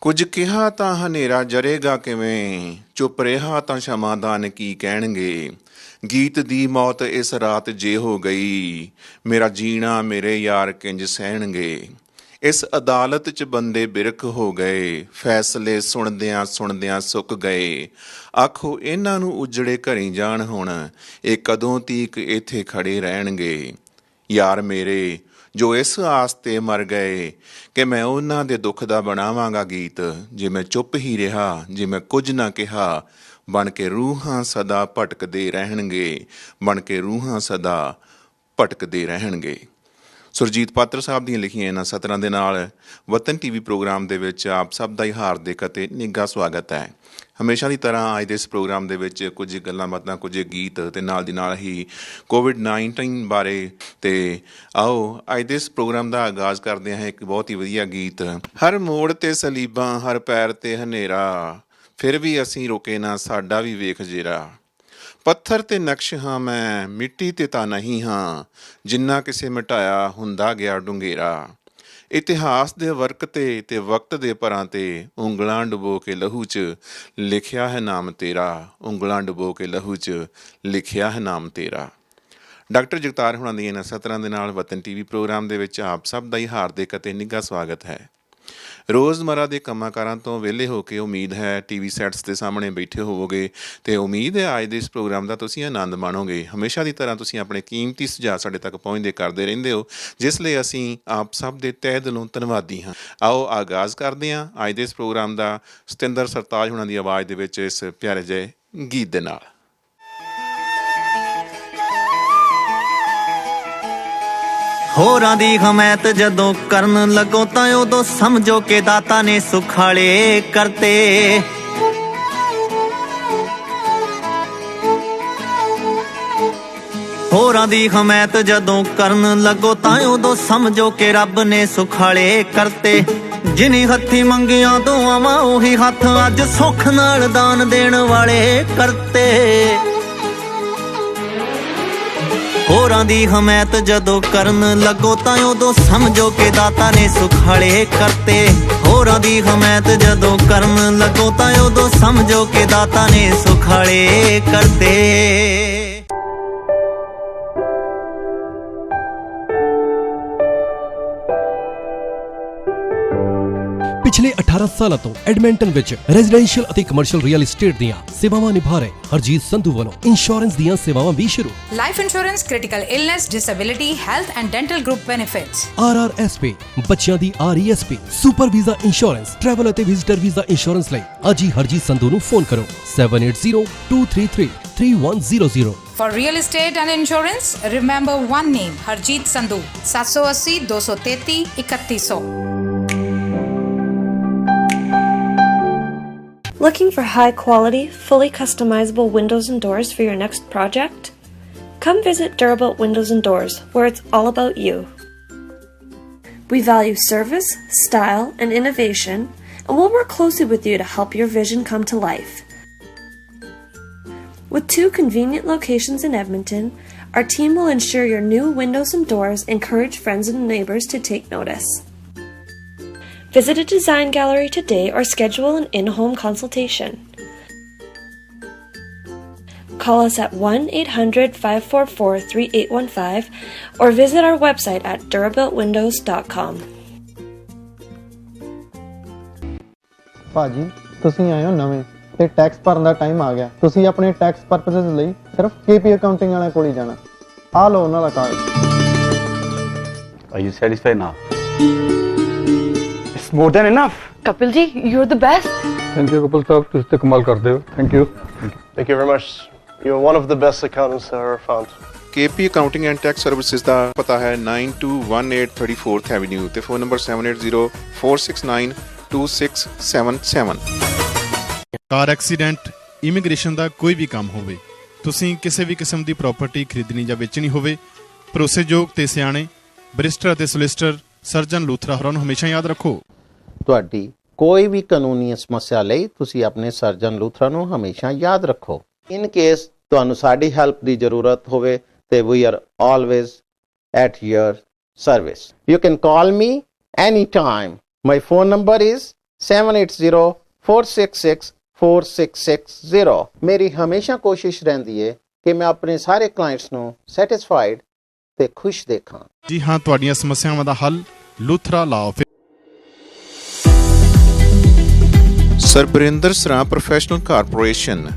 ਕੁਝ ਕਿਹਾ ਤਾਂ ਹਨੇਰਾ ਜਰੇਗਾ ਕਿਵੇਂ, ਚੁੱਪ ਰਿਹਾ ਤਾਂ ਸ਼ਮਾਦਾਨ ਕੀ ਕਹਿਣਗੇ। ਗੀਤ ਦੀ ਮੌਤ ਇਸ ਰਾਤ ਜੇ ਹੋ ਗਈ, ਮੇਰਾ ਜੀਣਾ ਮੇਰੇ ਯਾਰ ਕਿੰਜ ਸਹਿਣਗੇ। ਇਸ ਅਦਾਲਤ 'ਚ ਬੰਦੇ ਬਿਰਖ ਹੋ ਗਏ, ਫੈਸਲੇ ਸੁਣਦਿਆਂ ਸੁਣਦਿਆਂ ਸੁੱਕ ਗਏ। ਆਖੋ ਇਹਨਾਂ ਨੂੰ ਉਜੜੇ ਘਰੀ ਜਾਣ ਹੁਣ, ਇਹ ਕਦੋਂ ਤੀਕ ਇੱਥੇ ਖੜੇ ਰਹਿਣਗੇ। ਯਾਰ ਮੇਰੇ ਜੋ ਇਸ ਆਸ 'ਤੇ ਮਰ ਗਏ ਕਿ ਮੈਂ ਉਹਨਾਂ ਦੇ ਦੁੱਖ ਦਾ ਬਣਾਵਾਂਗਾ ਗੀਤ। ਜੇ ਮੈਂ ਚੁੱਪ ਹੀ ਰਿਹਾ, ਜੇ ਮੈਂ ਕੁਝ ਨਾ ਕਿਹਾ, ਬਣ ਕੇ ਰੂਹਾਂ ਸਦਾ ਭਟਕਦੇ ਰਹਿਣਗੇ, ਬਣ ਕੇ ਰੂਹਾਂ ਸਦਾ ਭਟਕਦੇ ਰਹਿਣਗੇ। ਸੁਰਜੀਤ ਪਾਤਰ ਸਾਹਿਬ ਦੀਆਂ ਲਿਖੀਆਂ ਇਹਨਾਂ ਸਤਰਾਂ ਦੇ ਨਾਲ ਵਤਨ ਟੀਵੀ ਪ੍ਰੋਗਰਾਮ ਦੇ ਵਿੱਚ ਆਪ ਸਭ ਦਾ ਹੀ ਹਾਰਦਿਕ ਅਤੇ ਨਿੱਘਾ ਸਵਾਗਤ ਹੈ। ਹਮੇਸ਼ਾ ਦੀ ਤਰ੍ਹਾਂ ਅੱਜ ਦੇ ਇਸ ਪ੍ਰੋਗਰਾਮ ਦੇ ਵਿੱਚ ਕੁਝ ਗੱਲਾਂ ਬਾਤਾਂ, ਕੁਝ ਗੀਤ ਅਤੇ ਨਾਲ ਦੀ ਨਾਲ ਹੀ ਕੋਵਿਡ-19 ਬਾਰੇ। ਅਤੇ ਆਓ ਅੱਜ ਦੇ ਇਸ ਪ੍ਰੋਗਰਾਮ ਦਾ ਆਗਾਜ਼ ਕਰਦੇ ਹਾਂ ਇੱਕ ਬਹੁਤ ਹੀ ਵਧੀਆ ਗੀਤ। ਹਰ ਮੋੜ 'ਤੇ ਸਲੀਬਾਂ, ਹਰ ਪੈਰ 'ਤੇ ਹਨੇਰਾ, ਫਿਰ ਵੀ ਅਸੀਂ ਰੁਕੇ ਨਾ, ਸਾਡਾ ਵੀ ਵੇਖ ਜੇਰਾ। ਪੱਥਰ 'ਤੇ ਨਕਸ਼ ਹਾਂ ਮੈਂ, ਮਿੱਟੀ 'ਤੇ ਤਾਂ ਨਹੀਂ ਹਾਂ, ਜਿੰਨਾ ਕਿਸੇ ਮਿਟਾਇਆ ਹੁੰਦਾ ਗਿਆ ਡੂੰਘੇਰਾ। ਇਤਿਹਾਸ ਦੇ ਵਰਕ 'ਤੇ ਵਕਤ ਦੇ ਪਰਾਂ 'ਤੇ ਉਂਗਲਾਂ ਡੁਬੋ ਕੇ ਲਹੂ 'ਚ ਲਿਖਿਆ ਹੈ ਨਾਮ ਤੇਰਾ, ਉਂਗਲਾਂ ਡੁਬੋ ਕੇ ਲਹੂ 'ਚ ਲਿਖਿਆ ਹੈ ਨਾਮ ਤੇਰਾ। ਡਾਕਟਰ ਜਗਤਾਰ ਹੁਣਾਂ ਦੀਆਂ ਇਹਨਾਂ ਸਤਰਾਂ ਦੇ ਨਾਲ ਵਤਨ ਟੀਵੀ ਪ੍ਰੋਗਰਾਮ ਦੇ ਵਿੱਚ ਆਪ ਸਭ ਦਾ ਹੀ ਹਾਰਦਿਕ ਅਤੇ ਨਿੱਘਾ ਸਵਾਗਤ ਹੈ। ਰੋਜ਼ਮਰਾ ਦੇ ਕੰਮਾਂ ਕਾਰਾਂ ਤੋਂ ਵਿਹਲੇ ਹੋ ਕੇ ਉਮੀਦ ਹੈ ਟੀਵੀ ਸੈਟਸ ਦੇ ਸਾਹਮਣੇ ਬੈਠੇ ਹੋਵੋਗੇ ਅਤੇ ਉਮੀਦ ਹੈ ਅੱਜ ਦੇ ਇਸ ਪ੍ਰੋਗਰਾਮ ਦਾ ਤੁਸੀਂ ਆਨੰਦ ਮਾਣੋਗੇ। ਹਮੇਸ਼ਾ ਦੀ ਤਰ੍ਹਾਂ ਤੁਸੀਂ ਆਪਣੇ ਕੀਮਤੀ ਸੁਝਾਅ ਸਾਡੇ ਤੱਕ ਪਹੁੰਚਦੇ ਕਰਦੇ ਰਹਿੰਦੇ ਹੋ, ਜਿਸ ਲਈ ਅਸੀਂ ਆਪ ਸਭ ਦੇ ਤਹਿ ਦਿਲੋਂ ਧੰਨਵਾਦੀ ਹਾਂ। ਆਓ ਆਗਾਜ਼ ਕਰਦੇ ਹਾਂ ਅੱਜ ਦੇ ਇਸ ਪ੍ਰੋਗਰਾਮ ਦਾ ਸਤਿੰਦਰ ਸਰਤਾਜ ਹੁਣਾਂ ਦੀ ਆਵਾਜ਼ ਦੇ ਵਿੱਚ ਇਸ ਪਿਆਰੇ ਜਿਹੇ ਗੀਤ ਦੇ ਨਾਲ। ਹੋਰਾਂ ਦੀ ਹਮਾਇਤ ਜਦੋਂ ਕਰਨ ਲੱਗੋ ਤਾਂ ਉਦੋਂ ਸਮਝੋ ਕਿ ਦਾਤਾ ਨੇ ਸੁਖਾਲੇ ਕਰਤੇ। ਹੋਰਾਂ ਦੀ ਹਮਾਇਤ ਜਦੋਂ ਕਰਨ ਲੱਗੋ ਤਾਂ ਉਦੋਂ ਸਮਝੋ ਕਿ ਰੱਬ ਨੇ ਸੁਖਾਲੇ ਕਰਤੇ। ਜਿਨੀ ਹੱਥੀਂ ਮੰਗੀਆਂ ਦੁਆਵਾਂ ਉਹੀ ਹੱਥ ਅੱਜ ਸੁੱਖ ਨਾਲ ਦਾਨ ਦੇਣ ਵਾਲੇ ਕਰਤੇ। ਹੋਰਾਂ ਦੀ ਹਮਾਇਤ ਜਦੋਂ ਕਰਨ ਲੱਗੋ ਤਾਂ ਉਦੋਂ ਸਮਝੋ ਕਿ ਦਾਤਾ ਨੇ ਸੁਖਾਲੇ ਕਰਤੇ। ਹੋਰਾਂ ਦੀ ਹਮਾਇਤ ਜਦੋਂ ਕਰਨ ਲੱਗੋ ਤਾਂ ਉਦੋਂ ਸਮਝੋ ਕਿ ਦਾਤਾ ਨੇ ਸੁਖਾਲੇ ਕਰਤੇ। ਪਿਛਲੇ 18 ਸਾਲਾਂ ਤੋਂ ਐਡਮਿੰਟਨ ਵਿੱਚ ਰੈਜ਼ੀਡੈਂਸ਼ੀਅਲ ਅਤੇ ਕਮਰਸ਼ੀਅਲ ਰੀਅਲ ਏਸਟੇਟ ਦੀਆਂ ਸੇਵਾਵਾਂ ਨਿਭਾ ਰਹੇ ਹਰਜੀਤ ਸੰਧੂ ਵੱਲੋਂ ਇੰਸ਼ੋਰੈਂਸ ਦੀਆਂ ਸੇਵਾਵਾਂ ਵੀ ਸ਼ੁਰੂ। Life insurance, critical illness, disability, health and dental group benefits, RRSP, ਬੱਚਿਆਂ ਦੀ RESP, super visa insurance, travel ਅਤੇ ਵਿਜ਼ਿਟਰ ਵੀਜ਼ਾ ਇੰਸ਼ੋਰੈਂਸ ਲਈ ਅੱਜ ਹੀ ਹਰਜੀਤ ਸੰਧੂ ਨੂੰ ਫੋਨ ਕਰੋ 7802333100। For real estate and insurance, remember one name, Harjeet Sandhu, 780 233 3100. Looking for high-quality, fully customizable windows and doors for your next project? Come visit Durabuilt Windows and Doors, where it's all about you. We value service, style, and innovation, and we'll work closely with you to help your vision come to life. With 2 convenient locations in Edmonton, our team will ensure your new windows and doors encourage friends and neighbors to take notice. Visit a design gallery today or schedule an in-home consultation. Call us at 1-800-544-3815 or visit our website at durabuiltwindows.com. ਭਾਜੀ ਤੁਸੀਂ ਆਏ ਹੋ ਨਵੇਂ ਤੇ tax ਭਰਨ ਦਾ time ਆ ਗਿਆ। ਤੁਸੀਂ ਆਪਣੇ ਟੈਕਸ ਪਰਪਸਸ ਲਈ ਸਿਰਫ KP ਅਕਾਊਂਟਿੰਗ ਵਾਲਿਆਂ ਕੋਲ ਹੀ ਜਾਣਾ। ਆ ਲਓ ਉਹਨਾਂ ਦਾ card. Are you satisfied now? It's more than enough. Kapil ji, you're the best. Thank you, Kapil sahab. ਤੁਸੀਂ ਤੇ ਕਮਾਲ ਕਰਦੇ ਹੋ. Thank you. Thank you very much. You're one of the best accountants I ever found. KP Accounting and Tax Services ਦਾ ਪਤਾ ਹੈ 9218 34th Avenue ਤੇ phone number 7804692677। Car accident, immigration ਦਾ ਕੋਈ ਵੀ ਕੰਮ ਹੋਵੇ, ਤੁਸੀਂ ਕਿਸੇ ਵੀ ਕਿਸਮ ਦੀ ਪ੍ਰਾਪਰਟੀ ਖਰੀਦਣੀ ਜਾਂ ਵੇਚਣੀ ਹੋਵੇ, ਭਰੋਸੇਯੋਗ ਤੇ ਸਿਆਣੇ ਬੈਰਿਸਟਰ ਅਤੇ ਸੋਲਿਸਿਟਰ ਸਰਜਨ ਲੂਥਰਾ ਹੋਰਾਂ ਨੂੰ ਹਮੇਸ਼ਾ ਯਾਦ ਰੱਖੋ। ਤੁਹਾਡੀ ਕੋਈ ਵੀ ਕਾਨੂੰਨੀ ਸਮੱਸਿਆ ਲਈ ਤੁਸੀਂ ਆਪਣੇ ਸਰਜਨ ਲੂਥਰਾ ਨੂੰ ਹਮੇਸ਼ਾ ਯਾਦ ਰੱਖੋ। ਇਨ ਕੇਸ ਤੁਹਾਨੂੰ ਸਾਡੀ ਹੈਲਪ ਦੀ ਜ਼ਰੂਰਤ ਹੋਵੇ ਤੇ we are always at your service. You can call me anytime. My phone number is 7804664660। ਮੇਰੀ ਹਮੇਸ਼ਾ ਕੋਸ਼ਿਸ਼ ਰਹਿੰਦੀ ਹੈ ਕਿ ਮੈਂ ਆਪਣੇ ਸਾਰੇ ਕਲਾਇੰਟਸ ਨੂੰ ਸੈਟੀਸਫਾਈਡ ਤੇ ਖੁਸ਼ ਦੇਖਾਂ। ਜੀ ਹਾਂ, ਤੁਹਾਡੀਆਂ ਸਮੱਸਿਆਵਾਂ ਦਾ ਹੱਲ ਲੂਥਰਾ ਲਾਓ। ਸਰਬਰਿੰਦਰ ਸਰਾਂ ਪ੍ਰੋਫੈਸ਼ਨਲ ਕਾਰਪੋਰੇਸ਼ਨ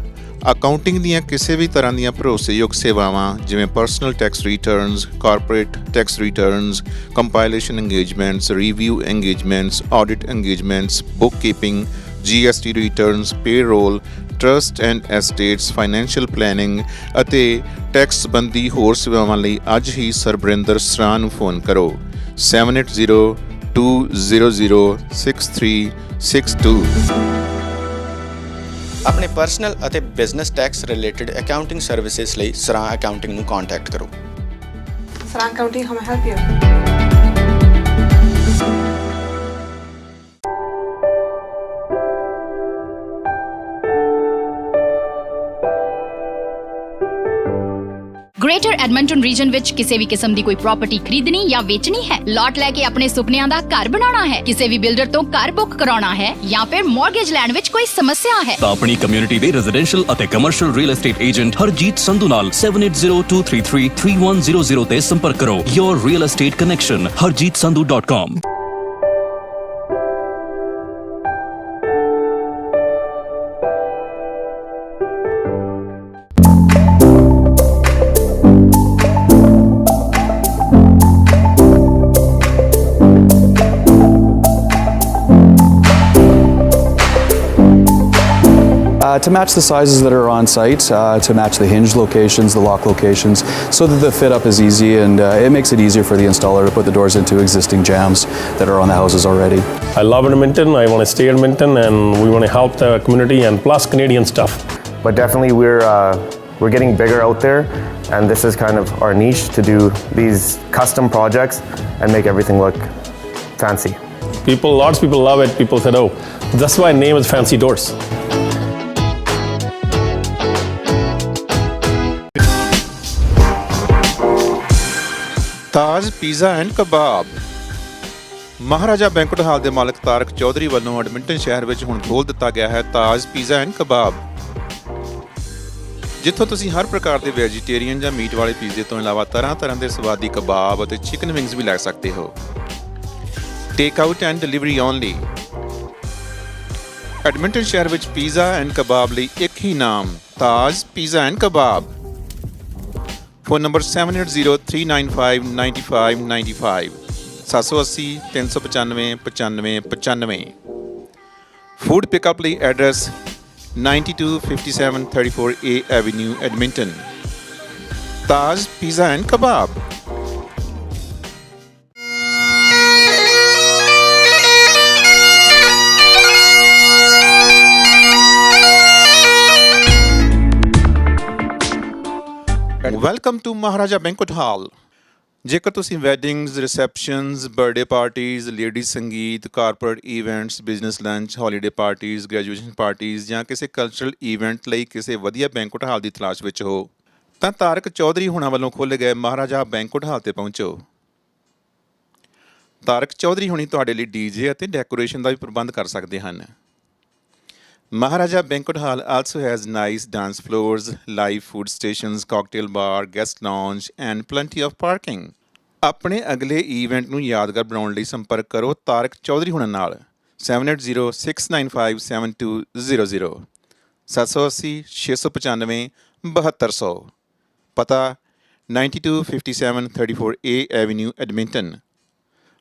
ਅਕਾਊਂਟਿੰਗ ਦੀਆਂ ਕਿਸੇ ਵੀ ਤਰ੍ਹਾਂ ਦੀਆਂ ਭਰੋਸੇਯੋਗ ਸੇਵਾਵਾਂ ਜਿਵੇਂ personal tax returns, corporate tax returns, compilation engagements, review engagements, audit engagements, book keeping, GST returns, payroll, trust and estates, financial planning ਅਤੇ ਟੈਕਸ ਸੰਬੰਧੀ ਹੋਰ ਸੇਵਾਵਾਂ ਲਈ ਅੱਜ ਹੀ ਸਰਬਰਿੰਦਰ ਸਰਾਂ ਨੂੰ ਫੋਨ ਕਰੋ 7802006362। ਆਪਣੇ ਪਰਸਨਲ ਅਤੇ business tax related accounting services ਲਈ ਸਰਾਂ ਅਕਾਊਂਟਿੰਗ ਨੂੰ ਕੰਟੈਕਟ ਕਰੋ। Sran Accounting, how may I help you? Greater Edmonton region ਵਿੱਚ ਕਿਸੇ ਵੀ ਕਿਸਮ ਦੀ ਕੋਈ ਪ੍ਰਾਪਰਟੀ ਖਰੀਦਣੀ ਜਾਂ ਵੇਚਣੀ ਹੈ, ਲਾਟ ਲੈ ਕੇ ਆਪਣੇ ਸੁਪਨਿਆਂ ਦਾ ਘਰ ਬਣਾਉਣਾ ਹੈ, ਕਿਸੇ ਵੀ ਬਿਲਡਰ ਤੋਂ ਘਰ ਬੁੱਕ ਕਰਾਉਣਾ ਹੈ ਜਾਂ ਫਿਰ ਮਾਰਗੇਜ ਲੈਣ ਵਿੱਚ ਕੋਈ ਸਮੱਸਿਆ ਹੈ ਤਾਂ ਆਪਣੀ ਕਮਿਊਨਿਟੀ ਦੇ ਰੈਜ਼ੀਡੈਂਸ਼ੀਅਲ ਅਤੇ commercial real estate agent Harjit Sandhu ਨਾਲ 7802333100 ਤੇ ਸੰਪਰਕ ਕਰੋ। Your real estate connection harjeetsandhu.com। To match the sizes that are on site, to match the hinge locations, the lock locations, so that the fit up is easy and it makes it easier for the installer to put the doors into existing jambs that are on the houses already. I love Edmonton. I want to stay in Edmonton, and we want to help the community and plus Canadian stuff. But definitely we're getting bigger out there, and this is kind of our niche to do these custom projects and make everything look fancy. Lots of people love it. People said, "Oh, that's why the name is Fancy Doors." Taj pizza and kebab. Maharaja banquet hall ਦੇ ਮਾਲਕ ਤਾਰਕ ਚੌਧਰੀ ਵੱਲੋਂ Edmonton ਸ਼ਹਿਰ ਵਿੱਚ ਹੁਣ ਖੋਲ੍ਹ ਦਿੱਤਾ ਗਿਆ ਹੈ ਤਾਜ ਪੀਜ਼ਾ ਐਂਡ ਕਬਾਬ, ਜਿੱਥੋਂ ਤੁਸੀਂ ਹਰ ਪ੍ਰਕਾਰ ਦੇ ਵੈਜੀਟੇਰੀਅਨ ਜਾਂ ਮੀਟ ਵਾਲੇ ਪੀਜ਼ੇ ਤੋਂ ਇਲਾਵਾ ਤਰ੍ਹਾਂ ਦੇ ਸਵਾਦੀ ਕਬਾਬ ਅਤੇ ਚਿਕਨ ਵਿੰਗਸ ਵੀ ਲੈ ਸਕਦੇ ਹੋ। Take out and delivery only. Edmonton ਸ਼ਹਿਰ ਵਿੱਚ ਪੀਜ਼ਾ ਐਂਡ ਕਬਾਬ ਲਈ ਇੱਕ ਹੀ ਨਾਮ, Taj pizza and kebab. Phone number 7803959595 780-395-9595। Food pickup ਲਈ address 9257 34A avenue Edmonton. Taj pizza and kebab. Welcome to Maharaja banquet hall. ਜੇਕਰ ਤੁਸੀਂ weddings, receptions, birthday parties, ladies sangeet, corporate events, business lunch, holiday parties, graduation parties ਜਾਂ ਕਿਸੇ cultural event ਲਈ ਕਿਸੇ ਵਧੀਆ banquet ਹਾਲ ਦੀ ਤਲਾਸ਼ ਵਿੱਚ ਹੋ ਤਾਂ ਤਾਰਕ ਚੌਧਰੀ ਹੁਣਾਂ ਵੱਲੋਂ ਖੋਲ੍ਹੇ ਗਏ ਮਹਾਰਾਜਾ ਬੈਂਕੁਏਟ ਹਾਲ ਤੇ ਪਹੁੰਚੋ। ਤਾਰਕ ਚੌਧਰੀ ਹੁਣੀ ਤੁਹਾਡੇ ਲਈ ਡੀਜੇ ਅਤੇ ਡੈਕੋਰੇਸ਼ਨ ਦਾ ਵੀ ਪ੍ਰਬੰਧ ਕਰ ਸਕਦੇ ਹਨ। Maharaja Banquet Hall also has nice dance floors, live food stations, cocktail bar, guest lounge and plenty of parking. ਆਪਣੇ ਅਗਲੇ ਈਵੈਂਟ ਨੂੰ ਯਾਦਗਾਰ ਬਣਾਉਣ ਲਈ ਸੰਪਰਕ ਕਰੋ ਤਾਰਕ ਚੌਧਰੀ ਹੁਣਾਂ ਨਾਲ 7806957200 780-695-7200। ਪਤਾ 9257 34A avenue Edmonton.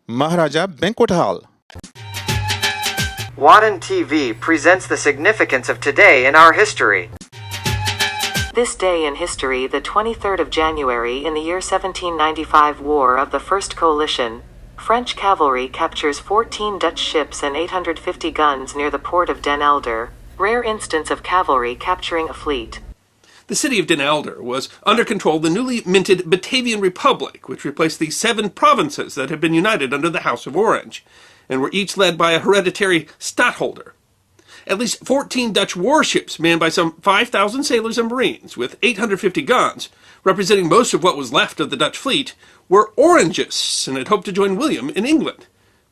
Maharaja banquet hall. Watan TV presents the significance of today in our history. This day in history, the 23rd of January in the year 1795, War of the First Coalition, French cavalry captures 14 Dutch ships and 850 guns near the port of Den Helder, rare instance of cavalry capturing a fleet. The city of Den Helder was under control of the newly minted Batavian Republic, which replaced the 7 provinces that had been united under the House of Orange, and were each led by a hereditary stadtholder. At least 14 Dutch warships manned by some 5,000 sailors and marines with 850 guns, representing most of what was left of the Dutch fleet, were Orangists and had hoped to join William in England.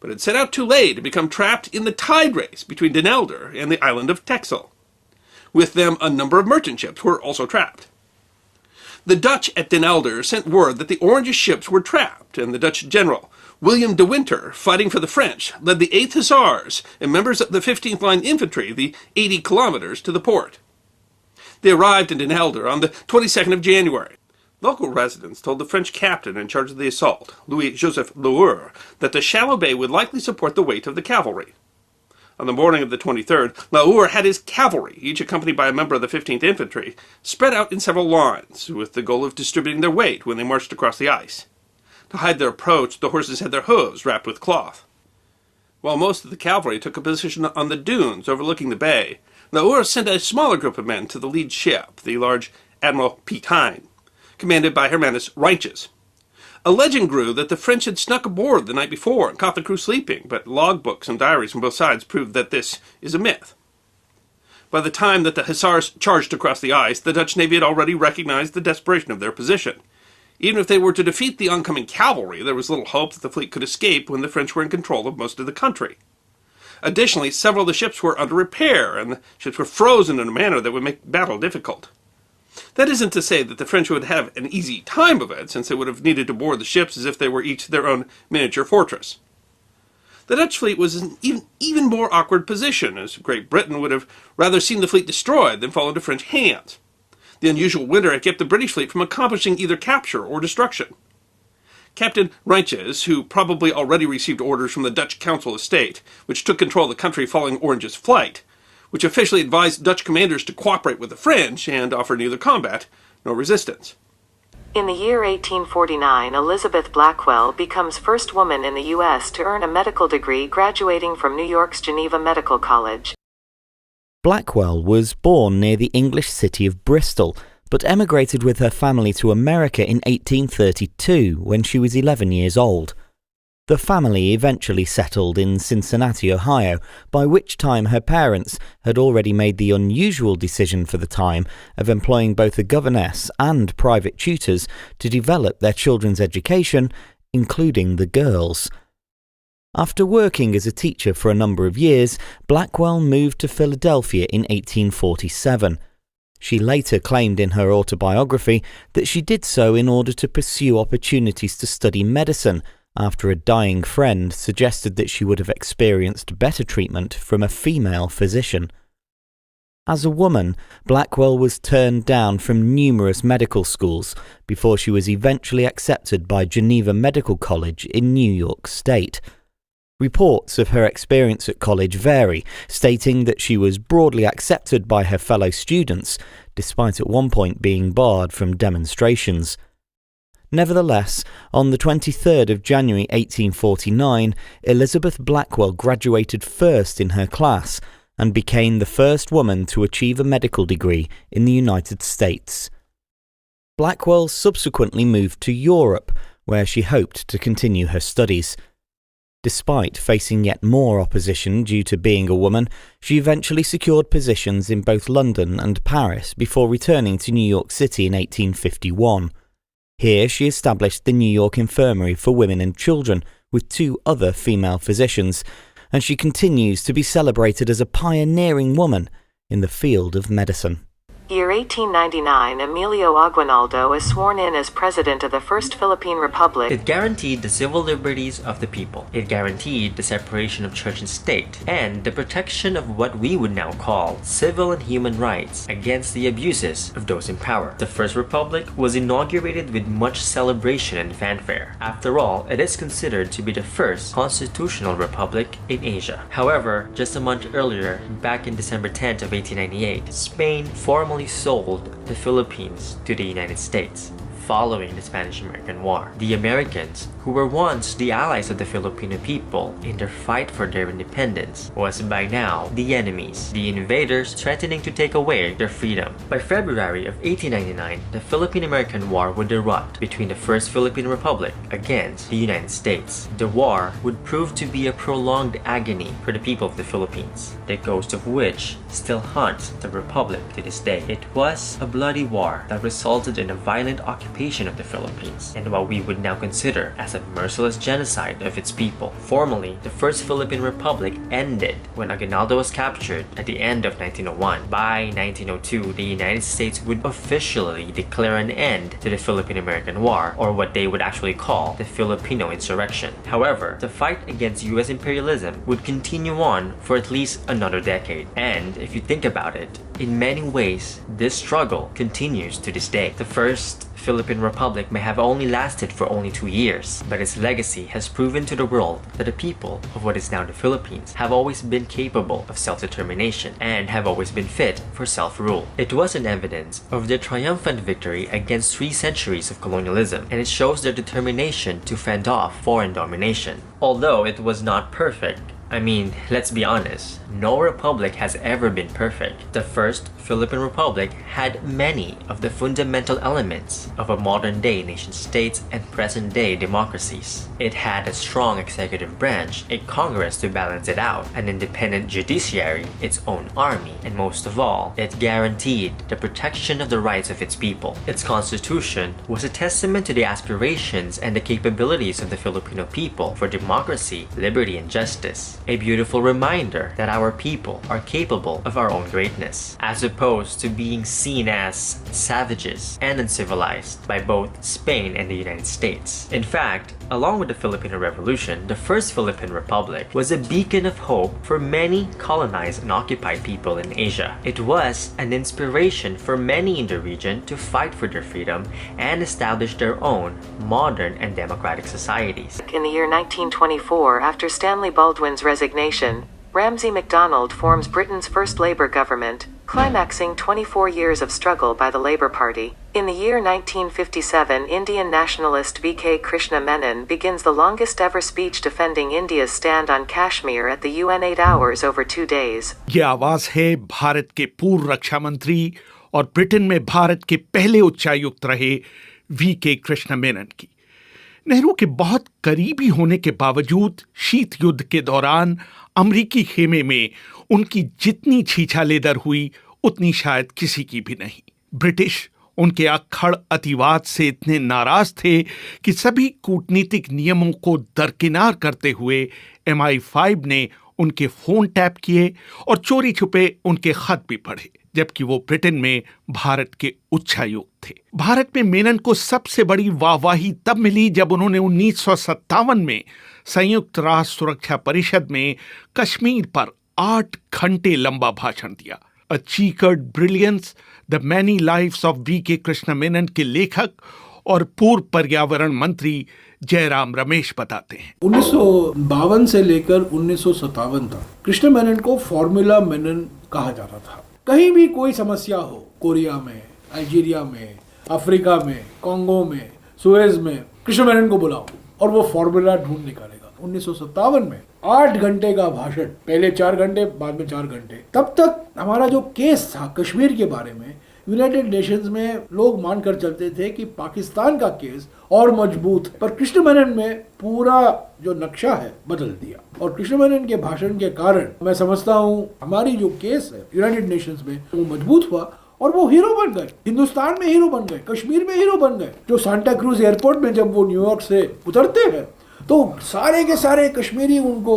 but had set out too late and become trapped in the tide race between Den Helder and the island of Texel. With them, a number of merchant ships were also trapped. The Dutch at Den Helder sent word that the Orange's ships were trapped, and the Dutch general, William de Winter, fighting for the French, led the 8th Hussars and members of the 15th Line Infantry the 80 kilometers to the port. They arrived in Den Helder on the 22nd of January. Local residents told the French captain in charge of the assault, Louis-Joseph Leheur, that the shallow bay would likely support the weight of the cavalry. On the morning of the 23rd, Leheur had his cavalry, each accompanied by a member of the 15th Infantry, spread out in several lines, with the goal of distributing their weight when they marched across the ice. To hide their approach, the horses had their hooves wrapped with cloth. While most of the cavalry took a position on the dunes overlooking the bay, Leheur sent a smaller group of men to the lead ship, the large Admiral Piet Hein, commanded by Hermanus Reinches. A legend grew that the French had snuck aboard the night before and caught the crew sleeping, but logbooks and diaries from both sides proved that this is a myth. By the time that the Hussars charged across the ice, the Dutch Navy had already recognized the desperation of their position. Even if they were to defeat the oncoming cavalry, there was little hope that the fleet could escape when the French were in control of most of the country. Additionally, several of the ships were under repair, and the ships were frozen in a manner that would make battle difficult. That isn't to say that the French would have an easy time of it, since they would have needed to board the ships as if they were each their own miniature fortress. The Dutch fleet was in an even more awkward position, as Great Britain would have rather seen the fleet destroyed than fall into French hands. The unusual winter had kept the British fleet from accomplishing either capture or destruction. Captain Reinches, who probably already received orders from the Dutch Council of State, which took control of the country following Orange's flight, which officially advised Dutch commanders to cooperate with the French and offer neither combat nor resistance. In the year 1849, Elizabeth Blackwell becomes first woman in the U.S. to earn a medical degree, graduating from New York's Geneva Medical College. Blackwell was born near the English city of Bristol, but emigrated with her family to America in 1832 when she was 11 years old. The family eventually settled in Cincinnati, Ohio, by which time her parents had already made the unusual decision for the time of employing both a governess and private tutors to develop their children's education, including the girls. After working as a teacher for a number of years, Blackwell moved to Philadelphia in 1847. She later claimed in her autobiography that she did so in order to pursue opportunities to study medicine, after a dying friend suggested that she would have experienced better treatment from a female physician. As a woman, Blackwell was turned down from numerous medical schools before she was eventually accepted by Geneva Medical College in New York State. Reports of her experience at college vary, stating that she was broadly accepted by her fellow students, despite at one point being barred from demonstrations. Nevertheless, on the 23rd of January 1849, Elizabeth Blackwell graduated first in her class and became the first woman to achieve a medical degree in the United States. Blackwell subsequently moved to Europe, where she hoped to continue her studies. Despite facing yet more opposition due to being a woman, she eventually secured positions in both London and Paris before returning to New York City in 1851. Here she established the New York Infirmary for Women and Children with 2 other female physicians, and she continues to be celebrated as a pioneering woman in the field of medicine. Year 1899, Emilio Aguinaldo is sworn in as president of the First Philippine Republic. It guaranteed the civil liberties of the people. It guaranteed the separation of church and state, and the protection of what we would now call civil and human rights against the abuses of those in power. The First Republic was inaugurated with much celebration and fanfare. After all, it is considered to be the first constitutional republic in Asia. However, just a month earlier, back in December 10th of 1898, Spain formally sold the Philippines to the United States. Following the Spanish-American War, the Americans, who were once the allies of the Filipino people in their fight for their independence, was by now the enemies, the invaders threatening to take away their freedom. By February of 1899, the Philippine-American War would erupt between the First Philippine Republic against the United States. The war would prove to be a prolonged agony for the people of the Philippines, the ghost of which still haunts the Republic to this day. It was a bloody war that resulted in a violent occupation occupation of the Philippines and what we would now consider as a merciless genocide of its people. Formally, the First Philippine Republic ended when Aguinaldo was captured at the end of 1901. By 1902, the United States would officially declare an end to the Philippine-American War, or what they would actually call the Filipino Insurrection. However, the fight against US imperialism would continue on for at least another decade. And if you think about it, in many ways, this struggle continues to this day. The First Philippine Republic may have only lasted for only 2 years, but its legacy has proven to the world that the people of what is now the Philippines have always been capable of self-determination and have always been fit for self-rule. It was an evidence of their triumphant victory against 3 centuries of colonialism, and it shows their determination to fend off foreign domination. Although it was not perfect, I mean, let's be honest, no republic has ever been perfect. The First Philippine Republic had many of the fundamental elements of a modern-day nation-states and present-day democracies. It had a strong executive branch, a Congress to balance it out, an independent judiciary, its own army, and most of all, it guaranteed the protection of the rights of its people. Its constitution was a testament to the aspirations and the capabilities of the Filipino people for democracy, liberty, and justice. A beautiful reminder that our people are capable of our own greatness, as opposed to being seen as savages and uncivilized by both Spain and the United States. In fact, along with the Filipino Revolution, the First Philippine Republic was a beacon of hope for many colonized and occupied people in Asia. It was an inspiration for many in the region to fight for their freedom and establish their own modern and democratic societies. In the year 1924, after Stanley Baldwin's resignation, Ramsay MacDonald forms Britain's first Labour government, climaxing 24 years of struggle by the Labour Party. In the year 1957, Indian nationalist V.K. Krishna Menon begins the longest ever speech defending India's stand on Kashmir at the UN 8 hours over 2 days. ये आवाज है भारत के पूर्व रक्षा मंत्री और Britain में भारत के पहले उच्चायुक्त रहे V.K. कृष्ण मेनन की। नेहरू के बहुत करीबी होने के बावजूद शीत युद्ध के दौरान अमरीकी खेमे में उनकी जितनी छीछालेदर हुई उतनी शायद किसी की भी नहीं। ब्रिटिश उनके अक्खड़ अतिवाद से इतने नाराज थे कि सभी कूटनीतिक नियमों को दरकिनार करते हुए MI5 ने उनके फोन टैप किए और चोरी छुपे उनके खत भी पढ़े, जबकि वो ब्रिटेन में भारत के उच्चायुक्त थे। भारत में मेनन को सबसे बड़ी वाहवाही तब मिली जब उन्होंने 1957 में संयुक्त राष्ट्र सुरक्षा परिषद में कश्मीर पर 8 घंटे लंबा भाषण दिया। A chequered brilliance, the many lives of V.K. Krishna Menon के लेखक और पूर्व पर्यावरण मंत्री जयराम रमेश बताते हैं। 1952 से लेकर 1957 तक कृष्ण मेनन को फॉर्मूला मेनन कहा जाता था। कहीं भी कोई समस्या हो, कोरिया में, अल्जीरिया में, अफ्रीका में, कांगो में, सुएज में, कृष्ण मेनन को बुलाओ और वो फॉर्मूला ढूंढ निकालेगा। 1957 में 8 घंटे का भाषण, पहले 4 घंटे, बाद में 4 घंटे। तब तक हमारा जो केस था कश्मीर के बारे में, यूनाइटेड नेशंस में लोग मानकर चलते थे कि पाकिस्तान का केस और मजबूत, पर कृष्ण मेनन में पूरा जो नक्शा है बदल दिया। और कृष्ण मेनन के भाषण के कारण मैं समझता हूँ हमारी जो केस है यूनाइटेड नेशंस में वो मजबूत हुआ और वो हीरो बन गए, हिंदुस्तान में हीरो बन गए, कश्मीर में हीरो बन गए। जो सांता क्रूज एयरपोर्ट में जब वो न्यूयॉर्क से उतरते हैं तो सारे के सारे कश्मीरी उनको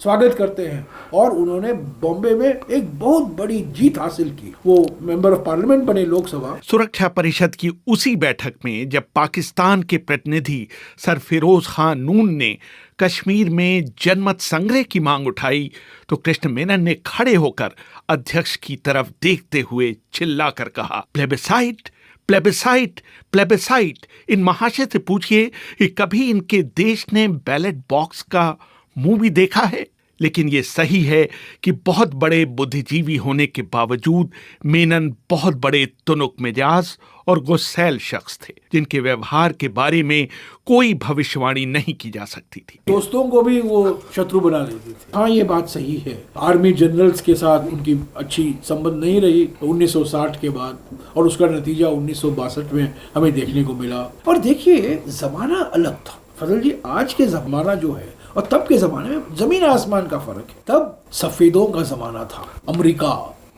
स्वागत करते हैं और उन्होंने बॉम्बे में एक बहुत बड़ी जीत हासिल की। वो मेंबर ऑफ पार्लियामेंट बने लोकसभा। सुरक्षा परिषद की उसी बैठक में जब पाकिस्तान के प्रतिनिधि सर फिरोज खान नून ने कश्मीर में जनमत संग्रह की मांग उठाई तो कृष्ण मेनन ने खड़े होकर अध्यक्ष की तरफ देखते हुए चिल्लाकर कहा, प्लेबिसाइट, प्लेबिसाइट, प्लेबिसाइट। इन महाशय से पूछिए कि कभी इनके देश ने बैलेट बॉक्स का मुंह भी देखा है। लेकिन ये सही है कि बहुत बड़े बुद्धिजीवी होने के बावजूद मेनन बहुत बड़े तुनुक मिजाज और गुस्सैल शख्स थे, जिनके व्यवहार के बारे में कोई भविष्यवाणी नहीं की जा सकती थी। दोस्तों को भी वो शत्रु बना देते थे। हाँ, ये बात सही है। आर्मी जनरल्स के साथ उनकी अच्छी संबंध नहीं रही 1960 के बाद, और उसका नतीजा 1962 में हमें देखने को मिला। और देखिए, जमाना अलग था फजल जी। आज के जमाना जो है और तब के जमाने में जमीन आसमान का फर्क है। तब सफेदों का जमाना था, अमेरिका,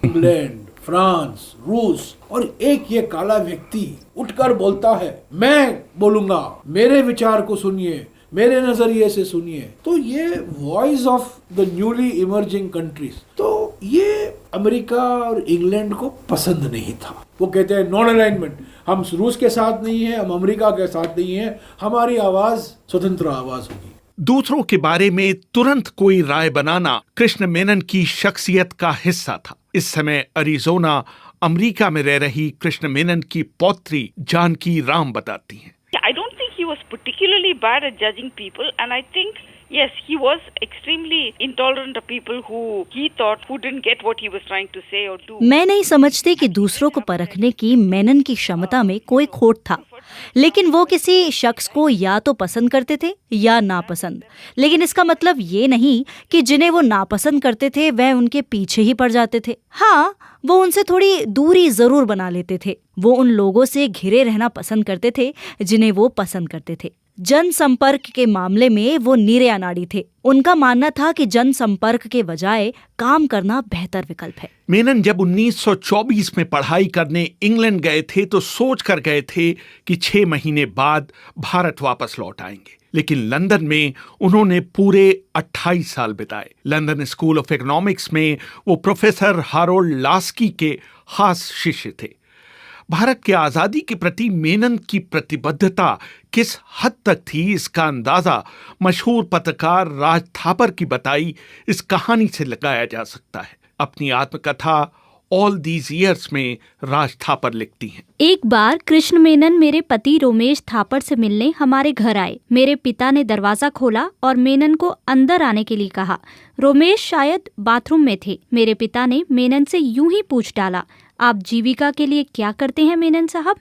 इंग्लैंड, फ्रांस, रूस, और एक ये काला व्यक्ति उठकर बोलता है, मैं बोलूंगा, मेरे विचार को सुनिए, मेरे नजरिए से सुनिए। तो ये voice of the newly emerging countries, तो ये अमेरिका और इंग्लैंड को पसंद नहीं था। वो कहते हैं नॉन अलाइनमेंट, हम रूस के साथ नहीं है, हम अमेरिका के साथ नहीं है, हमारी आवाज स्वतंत्र आवाज होगी। दूसरों के बारे में तुरंत कोई राय बनाना कृष्ण मेनन की शख्सियत का हिस्सा था। इस समय अरिजोना, अमेरिका में रह रही कृष्ण मेनन की पौत्री जानकी राम बताती हैं। I don't think he was particularly bad at judging people, and I think yes, he was extremely intolerant of people who he thought who didn't get what he was trying to say or do. मैं नहीं समझती कि दूसरों को परखने की मेनन की क्षमता में कोई खोट था, लेकिन वो किसी शख्स को या तो पसंद करते थे या नापसंद। लेकिन इसका मतलब ये नहीं कि जिन्हें वो नापसंद करते थे वह उनके पीछे ही पड़ जाते थे। हाँ, वो उनसे थोड़ी दूरी जरूर बना लेते थे। वो उन लोगों से घिरे रहना पसंद करते थे जिन्हें वो पसंद करते थे। जनसंपर्क के मामले में वो नीरे अनाड़ी थे। उनका मानना था कि जनसंपर्क के बजाय काम करना बेहतर विकल्प है। मेनन जब 1924 में पढ़ाई करने इंग्लैंड गए थे तो सोच कर गए थे कि 6 महीने बाद भारत वापस लौट आएंगे, लेकिन लंदन में उन्होंने पूरे 28 साल बिताए। लंदन स्कूल ऑफ इकोनॉमिक्स में वो प्रोफेसर हारोल्ड लास्की के खास शिष्य थे। भारत की आजादी के प्रति मेनन की प्रतिबद्धता किस हद तक थी, इसका अंदाजा मशहूर पत्रकार राज थापर की बताई इस कहानी से लगाया जा सकता है। अपनी आत्मकथा ऑल दीज ईयर्स में राज थापर लिखती हैं। एक बार कृष्ण मेनन मेरे पति रोमेश थापर से मिलने हमारे घर आए। मेरे पिता ने दरवाजा खोला और मेनन को अंदर आने के लिए कहा। रोमेश शायद बाथरूम में थे। मेरे पिता ने मेनन से यूं ही पूछ डाला, आप जीविका के लिए क्या करते हैं मेनन साहब?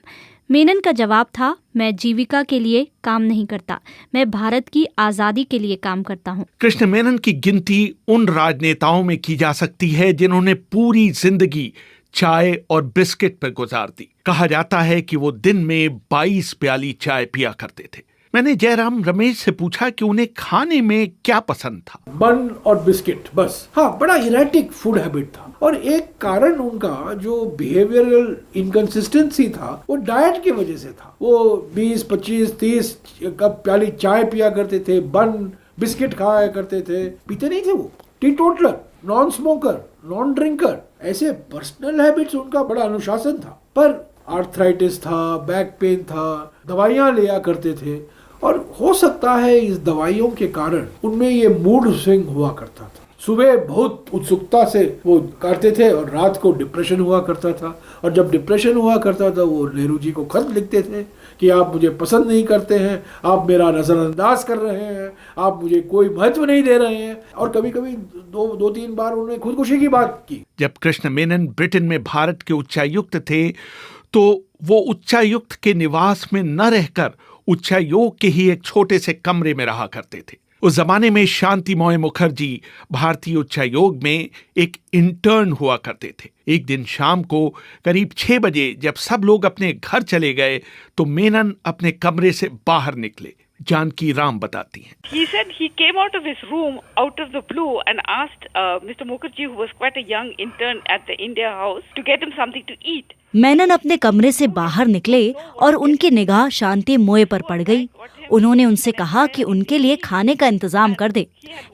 मेनन का जवाब था, मैं जीविका के लिए काम नहीं करता, मैं भारत की आजादी के लिए काम करता हूँ। कृष्ण मेनन की गिनती उन राजनेताओं में की जा सकती है जिन्होंने पूरी जिंदगी चाय और बिस्किट पर गुजार दी। कहा जाता है कि वो दिन में 22 प्याली चाय पिया करते थे। मैंने जयराम रमेश से पूछा कि उन्हें खाने में क्या पसंद था। बन और बिस्किट, बस। हाँ, बड़ा इरेटिक फूड हैबिट था, और एक कारण उनका जो बिहेवियरल इनकंसिस्टेंसी था वो डाइट की वजह से था। वो 20, 25, 30 कप प्याली चाय पिया करते थे, बन बिस्किट खाया करते थे। पीते नहीं थे वो, टीटोटलर, नॉन स्मोकर, नॉन ड्रिंकर, ऐसे पर्सनल हैबिट्स उनका बड़ा अनुशासन था। पर आर्थराइटिस था, बैक पेन था, दवाइयाँ लिया करते थे, और हो सकता है इस दवाइयों के कारण उनमें ये मूड स्विंग हुआ करता था। सुबह बहुत उत्सुकता से वो करते थे और रात को डिप्रेशन हुआ करता था। और जब डिप्रेशन हुआ करता था वो नेहरू जी को खत लिखते थे कि आप मुझे पसंद नहीं करते हैं, आप मेरा नजरअंदाज कर रहे हैं, आप मुझे कोई महत्व नहीं दे रहे हैं। और कभी कभी दो तीन बार उन्होंने खुदकुशी की बात की। जब कृष्ण मेनन ब्रिटेन में भारत के उच्चायुक्त थे तो वो उच्चायुक्त के निवास में न रहकर उच्चायोग के ही एक छोटे से कमरे में रहा करते थे। उस जमाने में शांतिमोय मुखर्जी भारतीय उच्चायोग में एक इंटर्न हुआ करते थे। एक दिन शाम को करीब 6 बजे जब सब लोग अपने घर चले गए तो मेनन अपने कमरे से बाहर निकले। जानकी राम बताती हैं। He said he came out of his room out of the blue and asked Mr. Mukherjee, who was quite a young intern at the India House, to get him something to eat. Menon अपने कमरे से बाहर निकले और उनकी निगाह शांति मोए पर पड़ गई। उन्होंने उनसे कहा कि उनके लिए खाने का इंतजाम कर दे।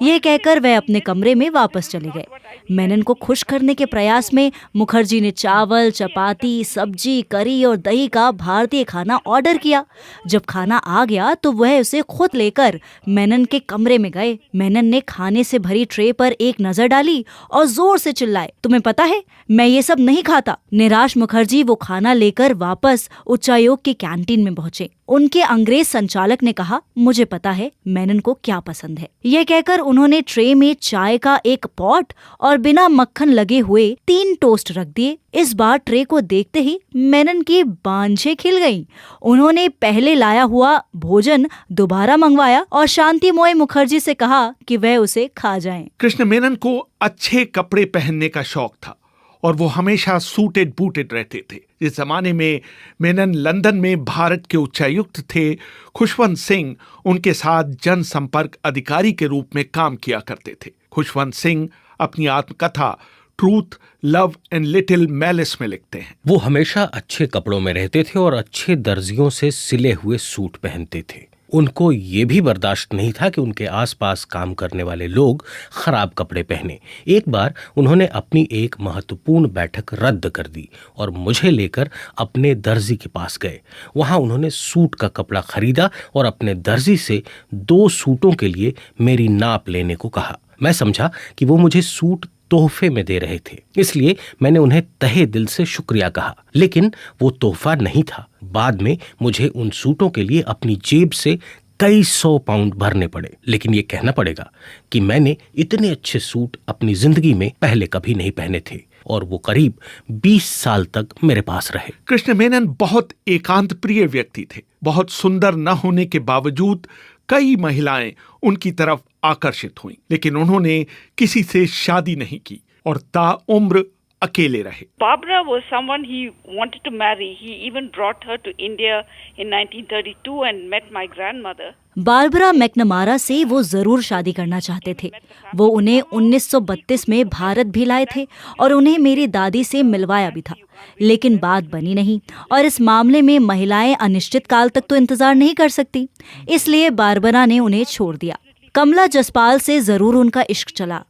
ये कहकर वह अपने कमरे में वापस चले गए। मेनन को खुश करने के प्रयास में मुखर्जी ने चावल, चपाती, सब्जी, करी और दही का भारतीय खाना ऑर्डर किया। जब खाना आ गया तो वह उसे खुद लेकर मेनन के कमरे में गए। मेनन ने खाने से भरी ट्रे पर एक नजर डाली और जोर से चिल्लाए, तुम्हें पता है मैं ये सब नहीं खाता। निराश मुखर्जी वो खाना लेकर वापस उच्चायोग के कैंटीन में पहुंचे। उनके अंग्रेज संचालक ने कहा, मुझे पता है मेनन को क्या पसंद है। यह कहकर उन्होंने ट्रे में चाय का एक पॉट और बिना मक्खन लगे हुए 3 टोस्ट रख दिए। इस बार ट्रे को देखते ही मेनन की बांझें खिल गईं। उन्होंने पहले लाया हुआ भोजन दोबारा मंगवाया और शांतिमोय मुखर्जी से कहा कि वह उसे खा जाएं। कृष्ण मेनन को अच्छे कपड़े पहनने का शौक था और वो हमेशा सूटेड बूटेड रहते थे। इस जमाने में मेनन लंदन में भारत के उच्चायुक्त थे। खुशवंत सिंह उनके साथ जनसंपर्क अधिकारी के रूप में काम किया करते थे। खुशवंत सिंह अपनी आत्मकथा truth, love and little malice में लिखते हैं। वो हमेशा अच्छे कपड़ों में रहते थे और अच्छे दर्जियों से सिले हुए सूट पहनते थे। उनको ये भी बर्दाश्त नहीं था कि उनके आसपास काम करने वाले लोग खराब कपड़े पहने। एक बार उन्होंने अपनी एक महत्वपूर्ण बैठक रद्द कर दी और मुझे लेकर अपने दर्जी के पास गए। वहां उन्होंने सूट का कपड़ा खरीदा और अपने दर्जी से 2 सूटों के लिए मेरी नाप लेने को कहा। मैं समझा कि वो मुझे सूट तोहफे में दे रहे थे, इसलिए मैंने उन्हें तहे दिल से शुक्रिया कहा। लेकिन वो तोहफा नहीं था। बाद में मुझे उन सूटों के लिए अपनी जेब से कई 100 पाउंड भरने पड़े। लेकिन ये कहना पड़ेगा कि मैंने इतने अच्छे सूट अपनी जिंदगी में पहले कभी नहीं पहने थे और वो करीब 20 साल तक मेरे पास रहे। कृष्ण मेनन बहुत एकांत प्रिय व्यक्ति थे। बहुत सुंदर न होने के बावजूद कई महिलाएं उनकी तरफ आकर्षित हुईं, लेकिन उन्होंने किसी से शादी नहीं की और ताउम्र अकेले रहे। Barbara was someone he wanted to marry. He even brought her to India in 1932 and met my grandmother. Barbara McNamara से वो जरूर शादी करना चाहते थे। वो उन्हें 1932 में भारत भी लाए थे और उन्हें मेरी दादी से मिलवाया भी था, लेकिन बात बनी नहीं और इस मामले में महिलाएं अनिश्चित काल तक तो इंतजार नहीं कर सकती, इसलिए बारबरा ने उन्हें छोड़ दिया। कमला जसपाल से जरूर उनका इश्क चला।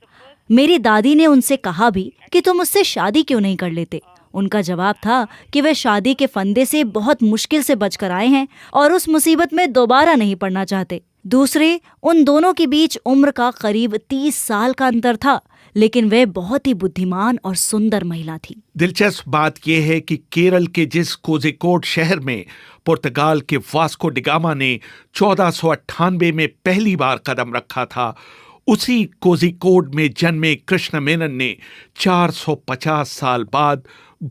मेरी दादी ने उनसे कहा भी कि तुम उससे शादी क्यों नहीं कर लेते। उनका जवाब था कि वे शादी के फंदे से बहुत मुश्किल से बचकर आए हैं और उस मुसीबत में दोबारा नहीं पड़ना चाहते। दूसरे, उन दोनों के बीच उम्र का करीब 30 साल का अंतर था, लेकिन वे बहुत ही बुद्धिमान और सुंदर महिला थी। दिलचस्प बात यह है कि केरल के जिस कोझिकोड शहर में पुर्तगाल के वास्को डिगामा ने 1498 में पहली बार कदम रखा था, उसी कोझिकोड में जन्मे कृष्ण मेनन ने 450 साल बाद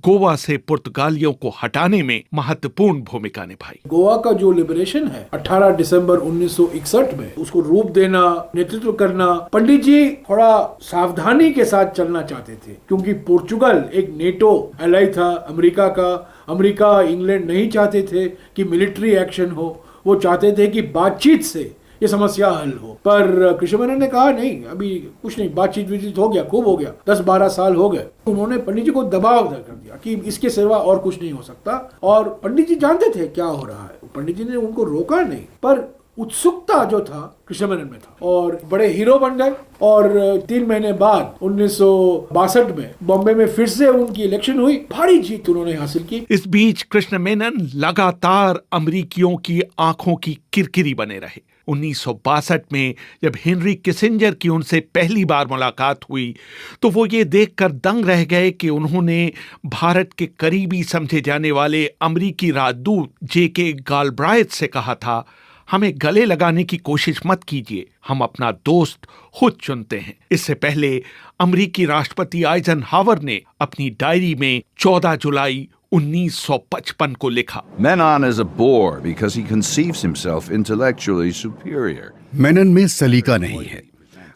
गोवा से पुर्तगालियों को हटाने में महत्वपूर्ण भूमिका निभाई। गोवा का जो लिबरेशन है 18 दिसंबर 1961 में, उसको रूप देना, नेतृत्व करना, पंडित जी थोड़ा सावधानी के साथ चलना चाहते थे, क्योंकि पोर्चुगल एक नेटो एलाई था अमेरिका का। अमेरिका, इंग्लैंड नहीं चाहते थे कि मिलिट्री एक्शन हो, वो चाहते थे कि बातचीत से ये समस्या हल हो। पर कृष्ण मेनन ने कहा नहीं, अभी कुछ नहीं, बातचीत हो गया, खूब हो गया, 10-12 साल हो गए। उन्होंने पंडित जी को दबाव कर दिया कि इसके सिवा और कुछ नहीं हो सकता, और पंडित जी जानते थे क्या हो रहा है। पंडित जी ने उनको रोका नहीं, पर उत्सुकता जो था कृष्ण मेनन में था और बड़े हीरो बन गए। और 3 महीने बाद 1962 में बॉम्बे में फिर से उनकी इलेक्शन हुई, भारी जीत उन्होंने हासिल की। इस बीच कृष्ण मेनन लगातार अमेरिकियों की आंखों की किरकिरी बने रहे। 1962 में जब हेनरी किसिंजर की उनसे पहली बार मुलाकात हुई तो वो ये देखकर दंग रह गए कि उन्होंने भारत के करीबी समझे जाने वाले अमेरिकी राजदूत जेके गालब्राइथ से कहा था, हमें गले लगाने की कोशिश मत कीजिए, हम अपना दोस्त खुद चुनते हैं। इससे पहले अमेरिकी राष्ट्रपति आइजनहावर ने अपनी डायरी में 14 जुलाई 1955 को लिखा, Menon is a bore because he conceives himself intellectually superior. Menon में सलीका नहीं है।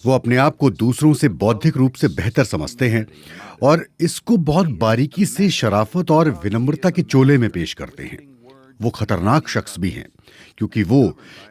वो अपने आप को दूसरों से बौद्धिक रूप से बेहतर समझते हैं और इसको बहुत बारीकी से शराफत और विनम्रता के चोले में पेश करते हैं। वो खतरनाक शख्स भी हैं क्योंकि वो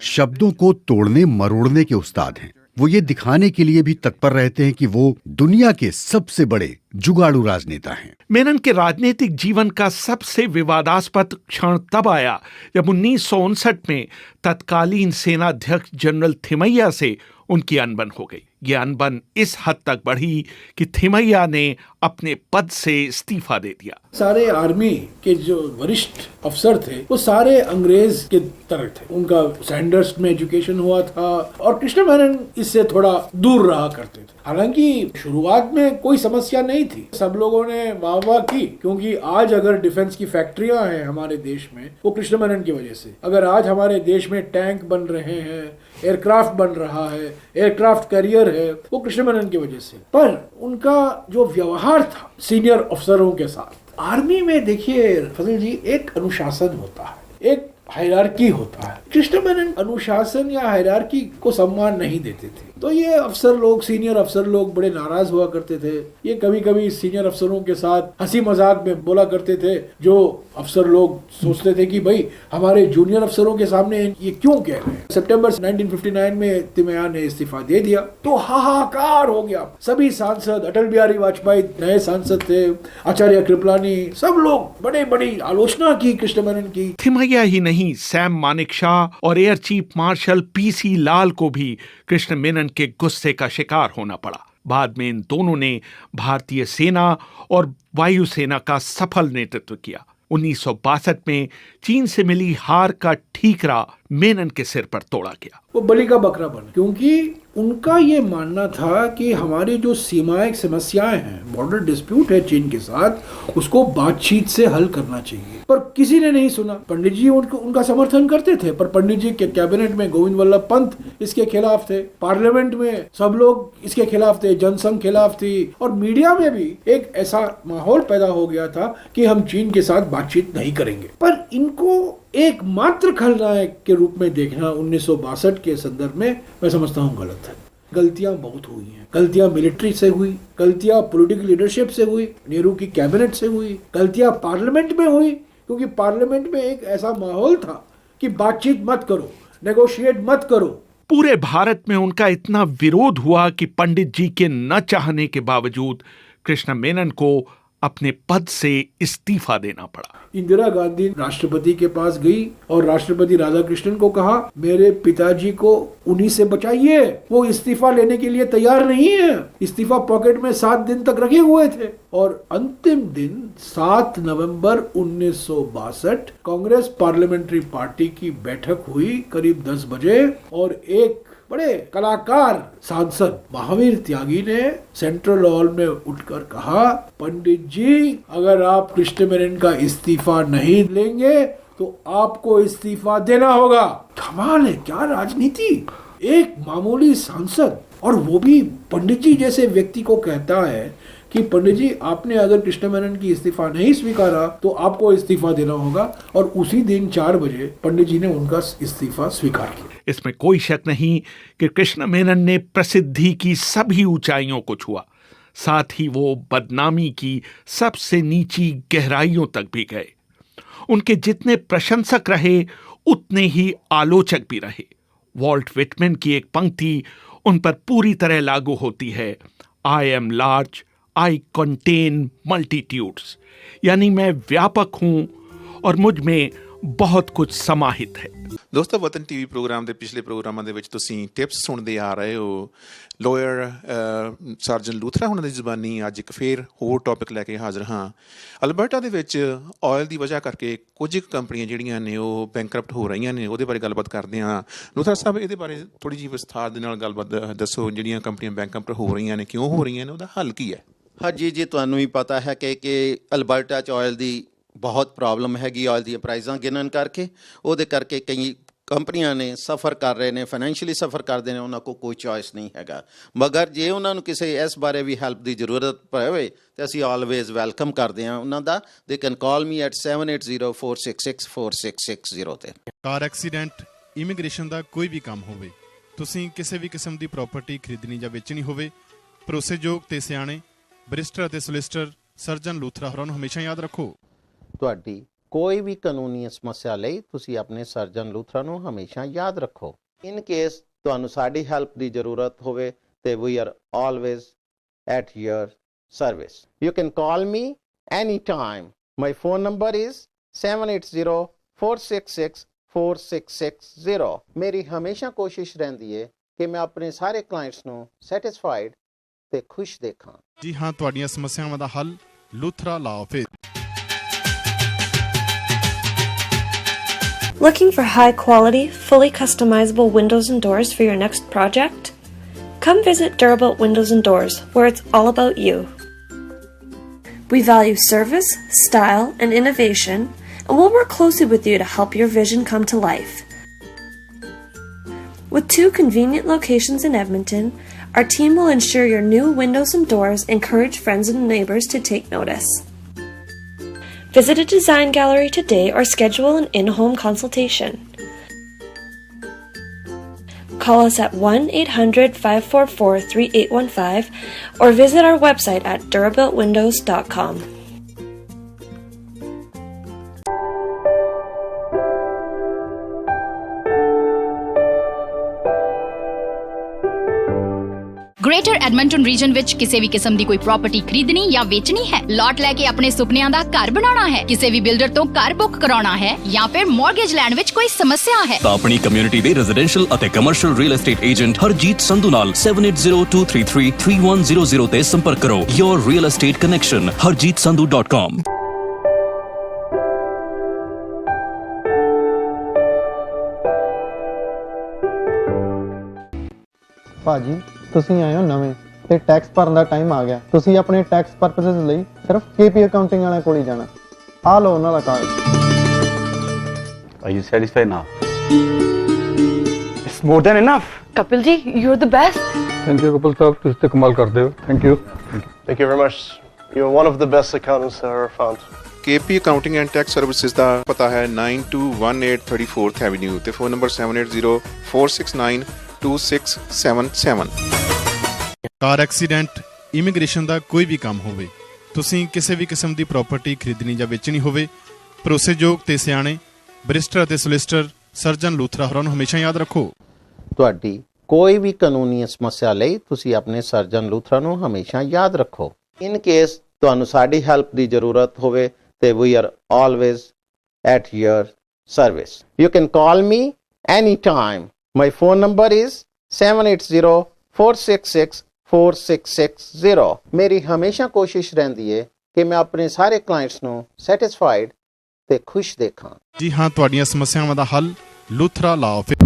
शब्दों को तोड़ने मरोड़ने के उस्ताद हैं। वो ये दिखाने के लिए भी तत्पर रहते हैं कि वो दुनिया के सबसे बड़े जुगाड़ू राजनेता हैं। मेनन के राजनीतिक जीवन का सबसे विवादास्पद क्षण तब आया जब 1959 में तत्कालीन सेनाध्यक्ष जनरल थिमैया से उनकी अनबन हो गई। ये अनबन इस हद तक बढ़ी कि थिमैया ने अपने पद से इस्तीफा दे दिया। सारे आर्मी के जो वरिष्ठ अफसर थे वो सारे अंग्रेज के तरह थे। उनका सैंडर्स में एजुकेशन हुआ था और कृष्ण मेनन इससे थोड़ा दूर रहा करते थे। हालांकि शुरुआत में कोई समस्या नहीं थी, सब लोगों ने वाह की, क्योंकि आज अगर डिफेंस की फैक्ट्रियां हैं हमारे देश में वो कृष्ण मेनन की वजह से। अगर आज हमारे देश में टैंक बन रहे हैं, एयरक्राफ्ट बन रहा है, एयरक्राफ्ट कैरियर है, वो कृष्ण मेनन की वजह से। पर उनका जो व्यवहार था सीनियर अफसरों के साथ, आर्मी में देखिए फजल जी, एक अनुशासन होता है, एक हायरार्की होता है। कृष्ण मेनन अनुशासन या हायरार्की को सम्मान नहीं देते थे। तो ये अफसर लोग, सीनियर अफसर लोग बड़े नाराज हुआ करते थे। ये कभी कभी सीनियर अफसरों के साथ हंसी मजाक में बोला करते थे, जो अफसर लोग सोचते थे कि भाई हमारे जूनियर अफसरों के सामने ये क्यों कह रहे हैं। सितंबर 1959 में तिमैया ने इस्तीफा दे दिया तो हाहाकार हो गया। सभी सांसद, अटल बिहारी वाजपेयी नए सांसद थे, आचार्य कृपलानी, सब लोग बड़े बड़ी आलोचना की कृष्ण मेनन की। थिमैया ही नहीं, सैम मानेकशॉ और एयर चीफ मार्शल पीसी लाल को भी कृष्ण मेनन के गुस्से का शिकार होना पड़ा। बाद में इन दोनों ने भारतीय सेना और वायुसेना का सफल नेतृत्व किया। 1962 में चीन से मिली हार का ठीकरा मेनन के सिर पर तोड़ा गया। वो बलि का बकरा बना, क्योंकि उनका ये मानना था कि हमारी जो सीमाएं समस्याएं हैं, बॉर्डर डिस्प्यूट है चीन के साथ, उसको बातचीत से हल करना चाहिए। पर किसी ने नहीं सुना। पंडित जी उनका समर्थन करते थे, पर पंडित जी के कैबिनेट में गोविंद वल्लभ पंत इसके खिलाफ थे, पार्लियामेंट में सब लोग इसके खिलाफ थे, जनसंघ खिलाफ थी, और मीडिया में भी एक ऐसा माहौल पैदा हो गया था कि हम चीन के साथ बातचीत नहीं करेंगे। पर इनको एकमात्र खलनायक के रूप में देखना 1962 के संदर्भ में मैं समझता हूँ गलत है। गलतियां बहुत हुई हैं। गलतियां मिलिट्री से हुई, गलतियां पॉलिटिकल लीडरशिप से हुई, नेहरू की कैबिनेट से हुई, गलतियां पार्लियामेंट में हुई, क्योंकि पार्लियामेंट में एक ऐसा माहौल था कि बातचीत मत करो, नेगोशिएट मत करो। पूरे भारत में उनका इतना विरोध हुआ कि पंडित जी के न चाहने के बावजूद कृष्ण मेनन को अपने पद से इस्तीफा देना पड़ा। इंदिरा गांधी राष्ट्रपति के पास गई और राष्ट्रपति राधाकृष्णन को कहा, मेरे पिताजी को उन्हीं से बचाइए। वो इस्तीफा लेने के लिए तैयार नहीं है। इस्तीफा पॉकेट में 7 दिन तक रखे हुए थे, और अंतिम दिन 7 नवंबर 1962 कांग्रेस पार्लियामेंट्री पार्टी की बैठक हुई करीब 10 बजे, और एक बड़े कलाकार सांसद महावीर त्यागी ने सेंट्रल हॉल में उठकर कहा, पंडित जी अगर आप कृष्ण मेनन का इस्तीफा नहीं लेंगे तो आपको इस्तीफा देना होगा। कमाल है, क्या राजनीति। एक मामूली सांसद, और वो भी पंडित जी जैसे व्यक्ति को कहता है कि पंडित जी आपने अगर कृष्ण मेनन की इस्तीफा नहीं स्वीकारा तो आपको इस्तीफा देना होगा, और उसी दिन 4 बजे पंडित जी ने उनका इस्तीफा स्वीकार किया। इसमें कोई शक नहीं कि कृष्ण मेनन ने प्रसिद्धि की सभी ऊंचाइयों को छुआ, साथ ही वो बदनामी की सबसे नीची गहराइयों तक भी गए। उनके जितने प्रशंसक रहे उतने ही आलोचक भी रहे। वॉल्ट विटमैन की एक पंक्ति उन पर पूरी तरह लागू होती है, I am large, I contain multitudes, यानी मैं व्यापक हूं और मुझ में बहुत कुछ समाहित है। ਦੋਸਤੋ ਵਤਨ ਟੀਵੀ ਪ੍ਰੋਗਰਾਮ ਦੇ ਪਿਛਲੇ ਪ੍ਰੋਗਰਾਮਾਂ ਦੇ ਵਿੱਚ ਤੁਸੀਂ ਟਿਪਸ ਸੁਣਦੇ ਆ ਰਹੇ ਹੋ ਲਾਇਰ ਸਰਜਨ ਲੂਥਰਾ ਹੁਣਾਂ ਦੀ ਜ਼ੁਬਾਨੀ। ਅੱਜ ਇੱਕ ਫੇਰ ਹੋਰ ਟੌਪਿਕ ਲੈ ਕੇ ਹਾਜ਼ਰ ਹਾਂ। ਅਲਬਰਟਾ ਦੇ ਵਿੱਚ ਆਇਲ ਦੀ ਵਜ੍ਹਾ ਕਰਕੇ ਕੁਝ ਕੰਪਨੀਆਂ ਜਿਹੜੀਆਂ ਨੇ ਉਹ ਬੈਂਕਰਪਟ ਹੋ ਰਹੀਆਂ ਨੇ, ਉਹਦੇ ਬਾਰੇ ਗੱਲਬਾਤ ਕਰਦੇ ਹਾਂ। ਲੂਥਰਾ ਸਾਹਿਬ ਇਹਦੇ ਬਾਰੇ ਥੋੜੀ ਜਿਹੀ ਵਿਸਥਾਰ ਦੇ ਨਾਲ ਗੱਲਬਾਤ ਦੱਸੋ। ਜਿਹੜੀਆਂ ਕੰਪਨੀਆਂ ਬੈਂਕਰਪਟ ਹੋ ਰਹੀਆਂ ਨੇ, ਕਿਉਂ ਹੋ ਰਹੀਆਂ ਨੇ, ਉਹਦਾ ਹੱਲ ਕੀ ਹੈ? ਹਾਂਜੀ ਜੀ, ਤੁਹਾਨੂੰ ਵੀ ਪਤਾ ਹੈ ਕਿ ਅਲਬਰਟਾ 'ਚ ਆਇਲ ਦੀ ਬਹੁਤ ਪ੍ਰੋਬਲਮ ਹੈਗੀ। ਆਇਲ ਦੀਆਂ ਪ੍ਰਾਈਜ਼ਾਂ ਗਿਣਨ ਕਰਕੇ, ਉਹਦੇ ਕਰਕੇ ਕਈ ਕੰਪਨੀਆਂ ਨੇ ਸਫਰ ਕਰ ਰਹੇ ਨੇ, ਫਾਈਨੈਂਸ਼ੀਅਲੀ ਸਫਰ ਕਰਦੇ ਨੇ, ਉਹਨਾਂ ਕੋਲ ਕੋਈ ਚੋਇਸ ਨਹੀਂ ਹੈਗਾ। ਮਗਰ ਜੇ ਉਹਨਾਂ ਨੂੰ ਕਿਸੇ ਇਸ ਬਾਰੇ ਵੀ ਹੈਲਪ ਦੀ ਜ਼ਰੂਰਤ ਪਵੇ ਤਾਂ ਅਸੀਂ ਆਲਵੇਜ਼ ਵੈਲਕਮ ਕਰਦੇ ਹਾਂ ਉਹਨਾਂ ਦਾ। They can call me at 7804664660 ਤੇ। ਕਾਰ ਐਕਸੀਡੈਂਟ, ਇਮੀਗ੍ਰੇਸ਼ਨ ਦਾ ਕੋਈ ਵੀ ਕੰਮ ਹੋਵੇ, ਤੁਸੀਂ ਕਿਸੇ ਵੀ ਕਿਸਮ ਦੀ ਪ੍ਰਾਪਰਟੀ ਖਰੀਦਣੀ ਜਾਂ ਵੇਚਣੀ ਹੋਵੇ, ਭਰੋਸੇਯੋਗ ਤੇ ਸਿਆਣੇ ਬੈਰਿਸਟਰ ਅਤੇ ਸੋਲਿਸਿਟਰ ਸਰਜਨ ਲੂਥਰਾ ਹੋਰਾਂ ਨੂੰ ਹਮੇਸ਼ਾ ਯਾਦ ਰੱਖੋ। ਤੁਹਾਡੀ ਕੋਈ ਵੀ ਕਾਨੂੰਨੀ ਸਮੱਸਿਆ ਲਈ ਤੁਸੀਂ ਆਪਣੇ ਸਰਜਨ ਲੂਥਰਾ ਨੂੰ ਹਮੇਸ਼ਾ ਯਾਦ ਰੱਖੋ। ਇਨ ਕੇਸ ਤੁਹਾਨੂੰ ਸਾਡੀ ਹੈਲਪ ਦੀ ਜ਼ਰੂਰਤ ਹੋਵੇ ਤੇ we are always at your service. You can call me any time. My phone number is 7804664660। ਮੇਰੀ ਹਮੇਸ਼ਾ ਕੋਸ਼ਿਸ਼ ਰਹਿੰਦੀ ਹੈ ਕਿ ਮੈਂ ਆਪਣੇ ਸਾਰੇ ਕਲਾਇੰਟਸ ਨੂੰ ਸੈਟੀਸਫਾਈਡ ਤੇ ਖੁਸ਼ ਦੇਖਾਂ। ਜੀ ਹਾਂ, ਤੁਹਾਡੀਆਂ ਸਮੱਸਿਆਵਾਂ ਦਾ ਹੱਲ ਲੂਥਰਾ ਲਾ office. Looking for high-quality, fully customizable windows and doors for your next project? Come visit Durable Windows and Doors, where it's all about you. We value service, style, and innovation, and we'll work closely with you to help your vision come to life. With 2 convenient locations in Edmonton, our team will ensure your new windows and doors encourage friends and neighbors to take notice. Visit a design gallery today or schedule an in-home consultation. call us at 1-800-544-3815 or visit our website at durabuiltwindows.com. Greater Edmonton region ਵਿੱਚ ਕਿਸੇ ਵੀ ਕਿਸਮ ਦੀ ਕੋਈ property ਖਰੀਦਣੀ ਜਾਂ ਵੇਚਣੀ ਹੈ, ਲਾਟ ਲੈ ਕੇ ਆਪਣੇ ਸੁਪਨਿਆਂ ਦਾ ਘਰ ਬਣਾਉਣਾ ਹੈ, ਕਿਸੇ ਵੀ ਬਿਲਡਰ ਤੋਂ ਘਰ ਬੁੱਕ ਕਰਾਉਣਾ ਹੈ ਜਾਂ ਫਿਰ ਮਾਰਗੇਜ ਲੈਣ ਵਿੱਚ ਕੋਈ ਸਮੱਸਿਆ ਹੈ ਤਾਂ ਆਪਣੀ ਕਮਿਊਨਿਟੀ ਦੇ ਰੈਜ਼ੀਡੈਂਸ਼ੀਅਲ ਅਤੇ commercial real estate agent Harjit Sandhu ਨਾਲ 7802333100 ਤੇ ਸੰਪਰਕ ਕਰੋ। Your real estate connection harjeetsandhu.com। ਭਾਜੀ ਤੁਸੀਂ ਆਏ ਹੋ ਨਵੇਂ ਤੇ ਟੈਕਸ ਭਰਨ ਦਾ ਟਾਈਮ ਆ ਗਿਆ। ਤੁਸੀਂ ਆਪਣੇ ਟੈਕਸ ਪਰਪਸਸ ਲਈ ਸਿਰਫ KP ਅਕਾਊਂਟਿੰਗ ਵਾਲਿਆਂ ਕੋਲ ਹੀ ਜਾਣਾ। ਆ ਲਓ ਉਹਨਾਂ ਦਾ card. Are you satisfied now? It's more than enough. Kapil ji, you're the best. Thank you, Kapil sahab. ਤੁਸੀਂ ਤੇ ਕਮਾਲ ਕਰਦੇ ਹੋ। Thank you. Thank you very much. You're one of the best accountants I ever found. KP Accounting and Tax Services ਦਾ ਪਤਾ ਹੈ 9218 34th Avenue ਤੇ phone number 7804692677। Car accident, immigration ਦਾ ਕੋਈ ਵੀ ਕੰਮ ਹੋਵੇ, ਤੁਸੀਂ ਕਿਸੇ ਵੀ ਕਿਸਮ ਦੀ ਪ੍ਰਾਪਰਟੀ ਖਰੀਦਣੀ ਜਾਂ ਵੇਚਣੀ ਹੋਵੇ, ਭਰੋਸੇਯੋਗ ਤੇ ਸਿਆਣੇ ਬਰਿਸਟਰ ਅਤੇ ਸੋਲਿਸਿਟਰ ਸਰਜਨ ਲੂਥਰਾ ਹੋਰਾਂ ਨੂੰ ਹਮੇਸ਼ਾ ਯਾਦ ਰੱਖੋ। ਤੁਹਾਡੀ ਕੋਈ ਵੀ ਕਾਨੂੰਨੀ ਸਮੱਸਿਆ ਲਈ ਤੁਸੀਂ ਆਪਣੇ ਸਰਜਨ ਲੂਥਰਾ ਨੂੰ ਹਮੇਸ਼ਾ ਯਾਦ ਰੱਖੋ। ਇਨ ਕੇਸ ਤੁਹਾਨੂੰ ਸਾਡੀ ਹੈਲਪ ਦੀ ਜ਼ਰੂਰਤ ਹੋਵੇ ਤੇ we are always at your service. You can call me any time. My phone number is 7804664660। ਮੇਰੀ ਹਮੇਸ਼ਾ ਕੋਸ਼ਿਸ਼ ਰਹਿੰਦੀ ਹੈ ਕਿ ਮੈਂ ਆਪਣੇ ਸਾਰੇ ਕਲਾਇੰਟਸ ਨੂੰ ਸੈਟੀਸਫਾਈਡ ਤੇ ਖੁਸ਼ ਦੇਖਾਂ। ਜੀ ਹਾਂ, ਤੁਹਾਡੀਆਂ ਸਮੱਸਿਆਵਾਂ ਦਾ ਹੱਲ ਲੂਥਰਾ ਲਾ office.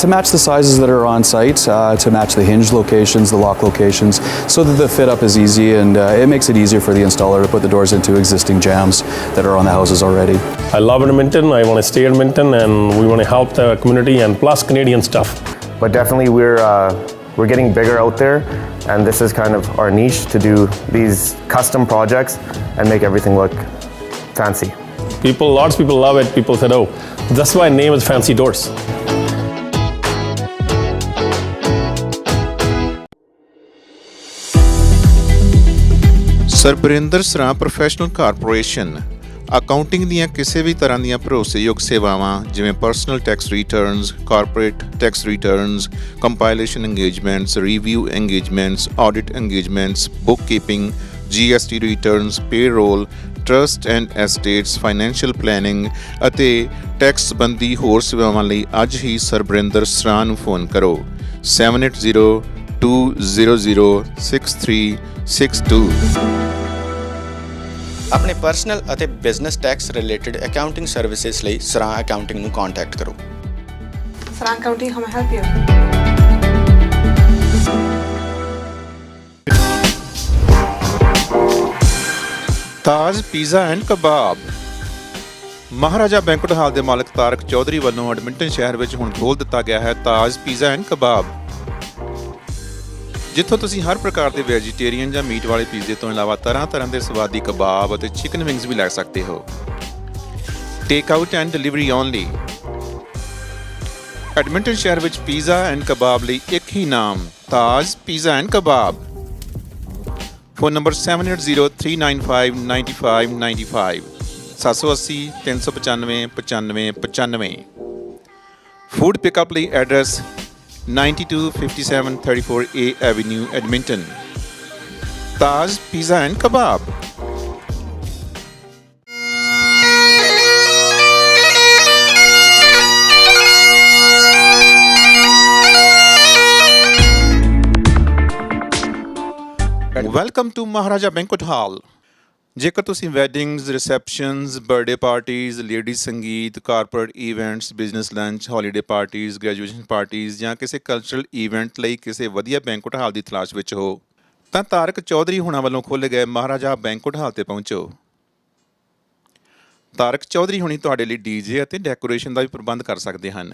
To match the sizes that are on site, to match the hinge locations, the lock locations, so that the fit up is easy, and it makes it easier for the installer to put the doors into existing jambs that are on the houses already. I love Edmonton. I want to stay in Edmonton, and we want to help the community and plus Canadian stuff. But definitely we're getting bigger out there, and this is kind of our niche to do these custom projects and make everything look fancy. Lots of people love it. People said, "Oh, that's why name is Fancy Doors." ਸਰਬਰਿੰਦਰ ਸਰਾਂ professional corporation accounting ਦੀਆਂ ਕਿਸੇ ਵੀ ਤਰ੍ਹਾਂ ਦੀਆਂ ਭਰੋਸੇਯੋਗ ਸੇਵਾਵਾਂ ਜਿਵੇਂ personal tax returns, corporate tax returns, compilation engagements, review engagements, audit engagements, book keeping, GST returns, payroll, trust and estates, financial planning ਅਤੇ tax ਸੰਬੰਧੀ ਹੋਰ ਸੇਵਾਵਾਂ ਲਈ ਅੱਜ ਹੀ ਸਰਬਰਿੰਦਰ ਸਰਾਂ ਨੂੰ ਫੋਨ ਕਰੋ 7802006362। ਆਪਣੇ ਪਰਸਨਲ ਅਤੇ business tax related accounting services ਲਈ ਸਰਾਂ ਅਕਾਊਂਟਿੰਗ ਨੂੰ ਕੰਟੈਕਟ ਕਰੋ। ਸਰਾਂ ਅਕਾਊਂਟਿੰਗ ਹਮ help you. Taj pizza and kebab. Maharaja banquet hall ਦੇ ਮਾਲਕ ਤਾਰਕ ਚੌਧਰੀ ਵੱਲੋਂ ਐਡਮਿੰਟਨ ਸ਼ਹਿਰ ਵਿੱਚ ਹੁਣ ਖੋਲ੍ਹ ਦਿੱਤਾ ਗਿਆ ਹੈ ਤਾਜ ਪੀਜ਼ਾ ਐਂਡ ਕਬਾਬ, ਜਿੱਥੋਂ ਤੁਸੀਂ ਹਰ ਪ੍ਰਕਾਰ ਦੇ ਵੈਜੀਟੇਰੀਅਨ ਜਾਂ ਮੀਟ ਵਾਲੇ ਪੀਜ਼ੇ ਤੋਂ ਇਲਾਵਾ ਤਰ੍ਹਾਂ ਦੇ ਸਵਾਦੀ ਕਬਾਬ ਅਤੇ ਚਿਕਨ ਵਿੰਗਸ ਵੀ ਲੈ ਸਕਦੇ ਹੋ। Take out and delivery only. Edmonton ਸ਼ਹਿਰ ਵਿੱਚ ਪੀਜ਼ਾ ਐਂਡ ਕਬਾਬ ਲਈ ਇੱਕ ਹੀ ਨਾਮ, Taj pizza and kebab. Phone number 7803959595 780 395 9595। Food pickup ਲਈ address 9257 34A Avenue, Edmonton. Taj Pizza and Kebab. Welcome to Maharaja Banquet Hall. ਜੇਕਰ ਤੁਸੀਂ weddings, receptions, birthday parties, ladies sangeet, corporate events, business lunch, holiday parties, graduation parties ਜਾਂ ਕਿਸੇ cultural event ਲਈ ਕਿਸੇ ਵਧੀਆ banquet ਹਾਲ ਦੀ ਤਲਾਸ਼ ਵਿੱਚ ਹੋ ਤਾਂ ਤਾਰਕ ਚੌਧਰੀ ਹੁਣਾਂ ਵੱਲੋਂ ਖੋਲ੍ਹੇ ਗਏ ਮਹਾਰਾਜਾ ਬੈਂਕੁਏਟ ਹਾਲ ਤੇ ਪਹੁੰਚੋ। ਤਾਰਕ ਚੌਧਰੀ ਹੁਣੀ ਤੁਹਾਡੇ ਲਈ DJ ਅਤੇ ਡੈਕੋਰੇਸ਼ਨ ਦਾ ਵੀ ਪ੍ਰਬੰਧ ਕਰ ਸਕਦੇ ਹਨ।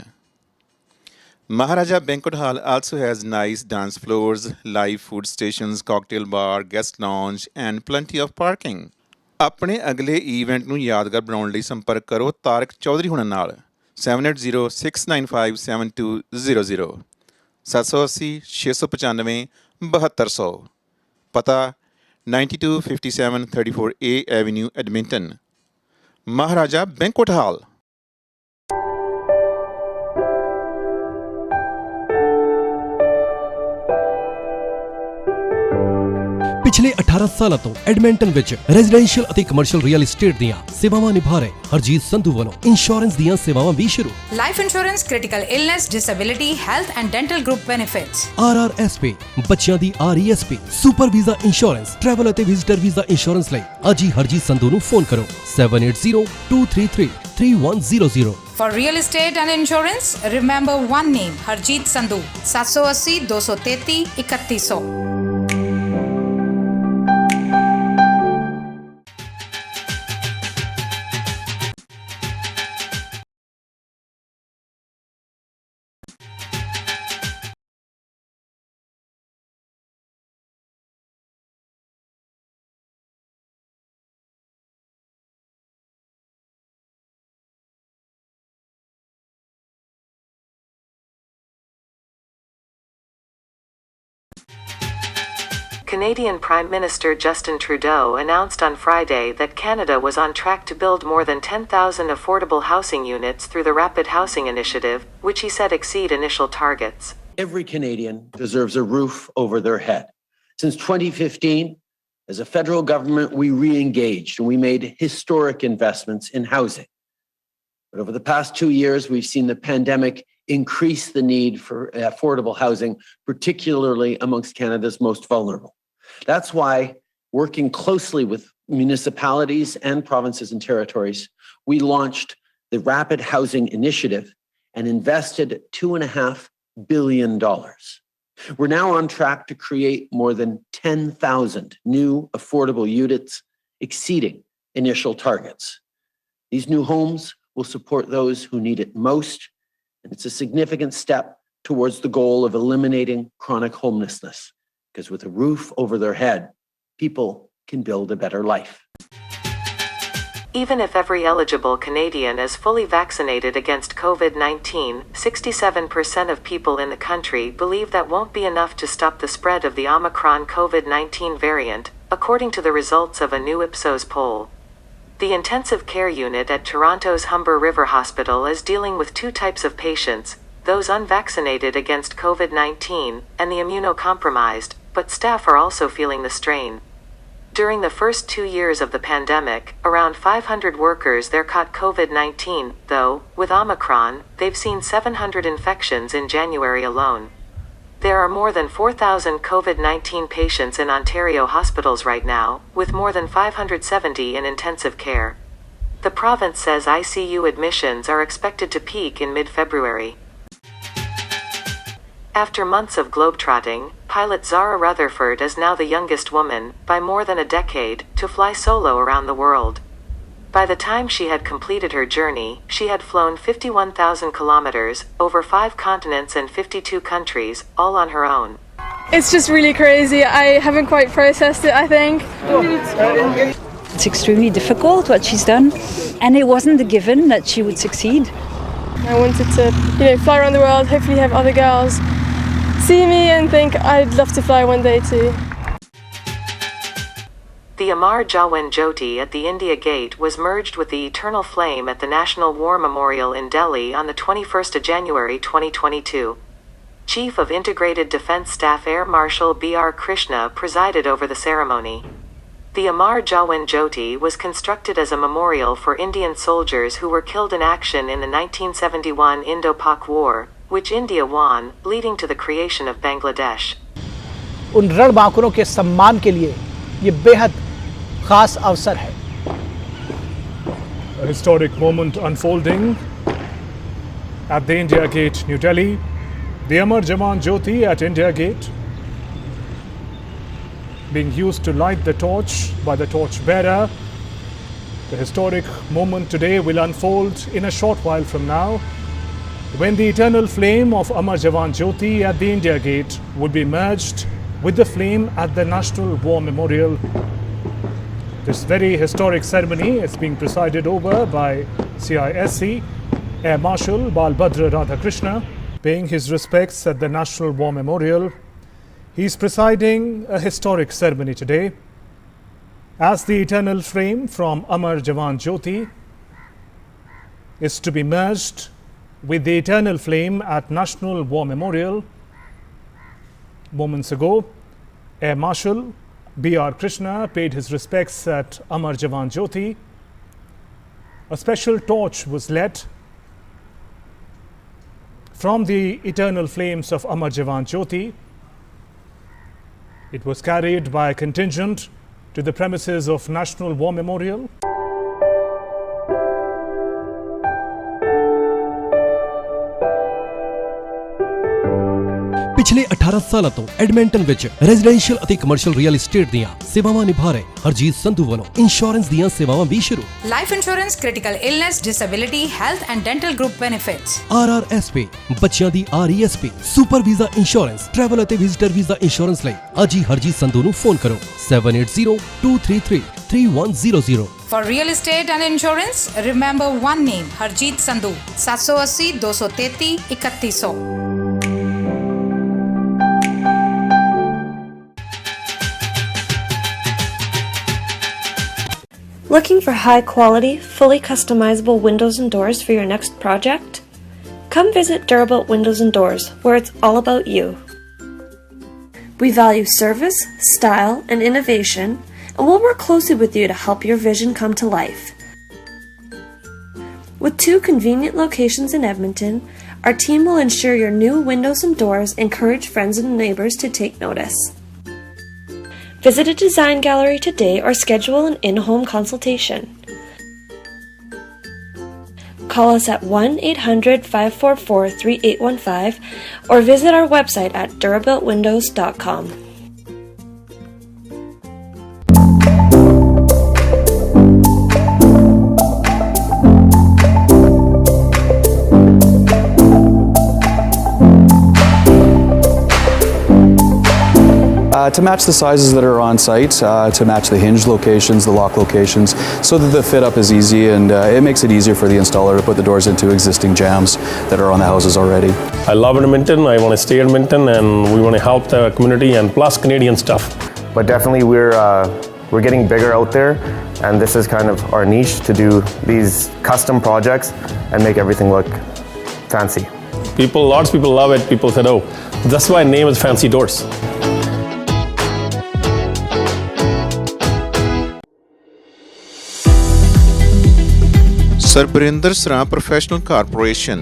Maharaja Banquet Hall also has nice dance floors, live food stations, cocktail bar, guest lounge, and plenty of parking. ਆਪਣੇ ਅਗਲੇ ਈਵੈਂਟ ਨੂੰ ਯਾਦਗਾਰ ਬਣਾਉਣ ਲਈ ਸੰਪਰਕ ਕਰੋ ਤਾਰਕ ਚੌਧਰੀ ਹੁਣਾਂ ਨਾਲ 7806957200 780 695 7200 ਪਤਾ 9257 34A Avenue, Edmonton. Maharaja Banquet Hall. ਪਿਛਲੇ 18 ਸਾਲਾਂ ਤੋਂ ਐਡਮਿੰਟਨ ਵਿੱਚ ਰੈਜ਼ੀਡੈਂਸ਼ੀਅਲ ਅਤੇ ਕਮਰਸ਼ੀਅਲ ਰੀਅਲ ਏਸਟੇਟ ਦੀਆਂ ਸੇਵਾਵਾਂ ਨਿਭਾ ਰਹੇ ਹਰਜੀਤ ਸੰਧੂ ਵੱਲੋਂ ਇੰਸ਼ੋਰੈਂਸ ਦੀਆਂ ਸੇਵਾਵਾਂ ਵੀ ਸ਼ੁਰੂ। Life insurance, critical illness, disability, health and dental group benefits, RRSP, ਬੱਚਿਆਂ ਦੀ RESP, super visa insurance, travel ਅਤੇ ਵਿਜ਼ਿਟਰ ਵੀਜ਼ਾ ਇੰਸ਼ੋਰੈਂਸ ਲਈ ਅੱਜ ਹੀ ਹਰਜੀਤ ਸੰਧੂ ਨੂੰ ਫੋਨ ਕਰੋ 7802333100। For real estate and insurance, remember one name, Harjeet Sandhu, 780 233 3100. Canadian Prime Minister Justin Trudeau announced on Friday that Canada was on track to build more than 10,000 affordable housing units through the Rapid Housing Initiative, which he said exceed initial targets. Every Canadian deserves a roof over their head. Since 2015, as a federal government, we re-engaged and we made historic investments in housing. But over the past 2 years, we've seen the pandemic increase the need for affordable housing, particularly amongst Canada's most vulnerable. That's why, working closely with municipalities and provinces and territories, we launched the Rapid Housing Initiative and invested $2.5 billion. We're now on track to create more than 10,000 new affordable units, exceeding initial targets. These new homes will support those who need it most, and it's a significant step towards the goal of eliminating chronic homelessness. Because with a roof over their head, people can build a better life. Even if every eligible Canadian is fully vaccinated against COVID-19, 67% of people in the country believe that won't be enough to stop the spread of the Omicron COVID-19 variant, according to the results of a new Ipsos poll. The intensive care unit at Toronto's Humber River Hospital is dealing with two types of patients, those unvaccinated against COVID-19 and the immunocompromised, but staff are also feeling the strain. During the first 2 years of the pandemic, around 500 workers there caught COVID-19, though, with Omicron, they've seen 700 infections in January alone. There are more than 4,000 COVID-19 patients in Ontario hospitals right now, with more than 570 in intensive care. The province says ICU admissions are expected to peak in mid-February. After months of globetrotting, pilot Zara Rutherford is now the youngest woman, by more than a decade, to fly solo around the world. By the time she had completed her journey, she had flown 51,000 kilometers, over 5 continents and 52 countries, all on her own. It's just really crazy. I haven't quite processed it, I think. It's extremely difficult what she's done, and it wasn't a given that she would succeed. I wanted to, fly around the world, hopefully have other girls see me and think I'd love to fly one day too. The Amar Jawan Jyoti at the India Gate was merged with the Eternal Flame at the National War Memorial in Delhi on the 21st of January 2022. Chief of Integrated Defence Staff Air Marshal B.R. Krishna presided over the ceremony. The Amar Jawan Jyoti was constructed as a memorial for Indian soldiers who were killed in action in the 1971 Indo-Pak War, which India won, leading to the creation of Bangladesh. उन रणबांकुरों के सम्मान के लिए ये बेहद खास अवसर है. A historic moment unfolding at the India Gate, New Delhi. The Amar Jawan Jyoti at India Gate being used to light the torch by the torchbearer. The historic moment today will unfold in a short while from now. when the eternal flame of Amar Jawan Jyoti at the India Gate would be merged with the flame at the National War Memorial. This very historic ceremony is being presided over by CISC Air Marshal Balbhadra Radhakrishna, paying his respects at the National War Memorial. He is presiding a historic ceremony today as the eternal flame from Amar Jawan Jyoti is to be merged with the eternal flame at National War Memorial. Moments ago, Air Marshal B.R. Krishna paid his respects at Amar Jawan Jyoti. A special torch was lit from the eternal flames of Amar Jawan Jyoti. It was carried by a contingent to the premises of National War Memorial. ਪਿਛਲੇ 18 ਸਾਲਾਂ ਤੋਂ Edmonton ਵਿੱਚ residential ਅਤੇ commercial real estate ਦੀਆਂ ਸੇਵਾਵਾਂ ਨਿਭਾ ਰਹੇ ਹਰਜੀਤ ਸੰਧੂ ਵੱਲੋਂ ਇੰਸ਼ੋਰੈਂਸ ਦੀਆਂ ਸੇਵਾਵਾਂ ਵੀ ਸ਼ੁਰੂ। Life insurance, critical illness, disability, health and dental group benefits, RRSP, ਬੱਚਿਆਂ ਦੀ RESP, super visa insurance, travel ਅਤੇ ਵਿਜ਼ਿਟਰ ਵੀਜ਼ਾ ਇੰਸ਼ੋਰੈਂਸ ਲਈ ਅੱਜ ਹੀ ਹਰਜੀਤ ਸੰਧੂ ਨੂੰ ਫੋਨ ਕਰੋ 7802333100। For real estate and insurance, remember one name, Harjeet Sandhu, 780 233 3100. Looking for high-quality, fully customizable windows and doors for your next project? Come visit Durabuilt Windows and Doors, where it's all about you. We value service, style, and innovation, and we'll work closely with you to help your vision come to life. With 2 convenient locations in Edmonton, our team will ensure your new windows and doors encourage friends and neighbors to take notice. Visit a design gallery today or schedule an in-home consultation. Call us at 1-800-544-3815 or visit our website at durabuiltwindows.com. To match the sizes that are on site, to match the hinge locations, the lock locations, so that the fit up is easy, and it makes it easier for the installer to put the doors into existing jambs that are on the houses already. I love Edmonton, I want to stay in Edmonton, and we want to help the community and plus Canadian stuff. But definitely we're getting bigger out there, and this is kind of our niche to do these custom projects and make everything look fancy. Lots of people love it. People said, oh, that's why the name is Fancy Doors. ਸਰਬਰਿੰਦਰ ਸਰਾਂ professional corporation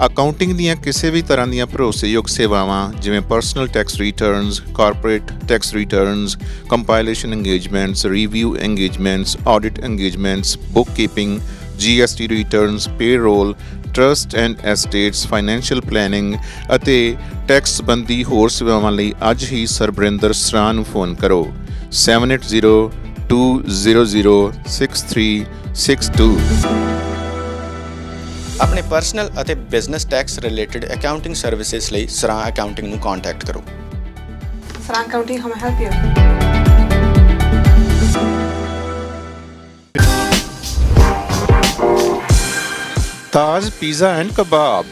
accounting ਦੀਆਂ ਕਿਸੇ ਵੀ ਤਰ੍ਹਾਂ ਦੀਆਂ ਭਰੋਸੇਯੋਗ ਸੇਵਾਵਾਂ ਜਿਵੇਂ personal tax returns, corporate tax returns, compilation engagements, review engagements, audit engagements, book keeping, GST returns, payroll, trust and estates, financial planning ਅਤੇ tax ਸੰਬੰਧੀ ਹੋਰ ਸੇਵਾਵਾਂ ਲਈ ਅੱਜ ਹੀ ਸਰਬਰਿੰਦਰ ਸਰਾਂ ਨੂੰ ਫੋਨ ਕਰੋ 7802006362। ਆਪਣੇ ਪਰਸਨਲ ਅਤੇ business tax related accounting services ਲਈ ਸਰਾਂ ਅਕਾਊਂਟਿੰਗ ਨੂੰ ਕੰਟੈਕਟ ਕਰੋ। Sarang Accounting, how may I help you? Taj pizza and kebab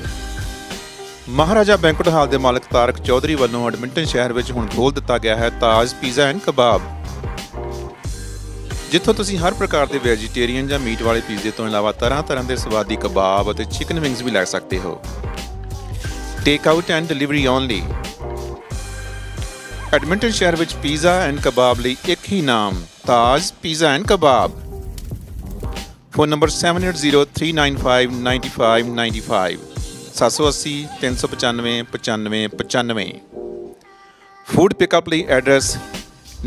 Maharaja banquet hall ਦੇ ਮਾਲਕ ਤਾਰਕ ਚੌਧਰੀ ਵੱਲੋਂ ਐਡਮਿੰਟਨ ਸ਼ਹਿਰ ਵਿੱਚ ਹੁਣ ਖੋਲ੍ਹ ਦਿੱਤਾ ਗਿਆ ਹੈ ਤਾਜ ਪੀਜ਼ਾ ਐਂਡ ਕਬਾਬ, ਜਿੱਥੋਂ ਤੁਸੀਂ ਹਰ ਪ੍ਰਕਾਰ ਦੇ ਵੈਜੀਟੇਰੀਅਨ ਜਾਂ ਮੀਟ ਵਾਲੇ ਪੀਜ਼ੇ ਤੋਂ ਇਲਾਵਾ ਤਰ੍ਹਾਂ ਦੇ ਸਵਾਦੀ ਕਬਾਬ ਅਤੇ ਚਿਕਨ ਵਿੰਗਸ ਵੀ ਲੈ ਸਕਦੇ ਹੋ। Take out and delivery only. Edmonton ਸ਼ਹਿਰ ਵਿੱਚ ਪੀਜ਼ਾ ਐਂਡ ਕਬਾਬ ਲਈ ਇੱਕ ਹੀ ਨਾਮ Taj pizza and kebab. Phone number 7803959595 780 395 9595। Food pickup ਲਈ address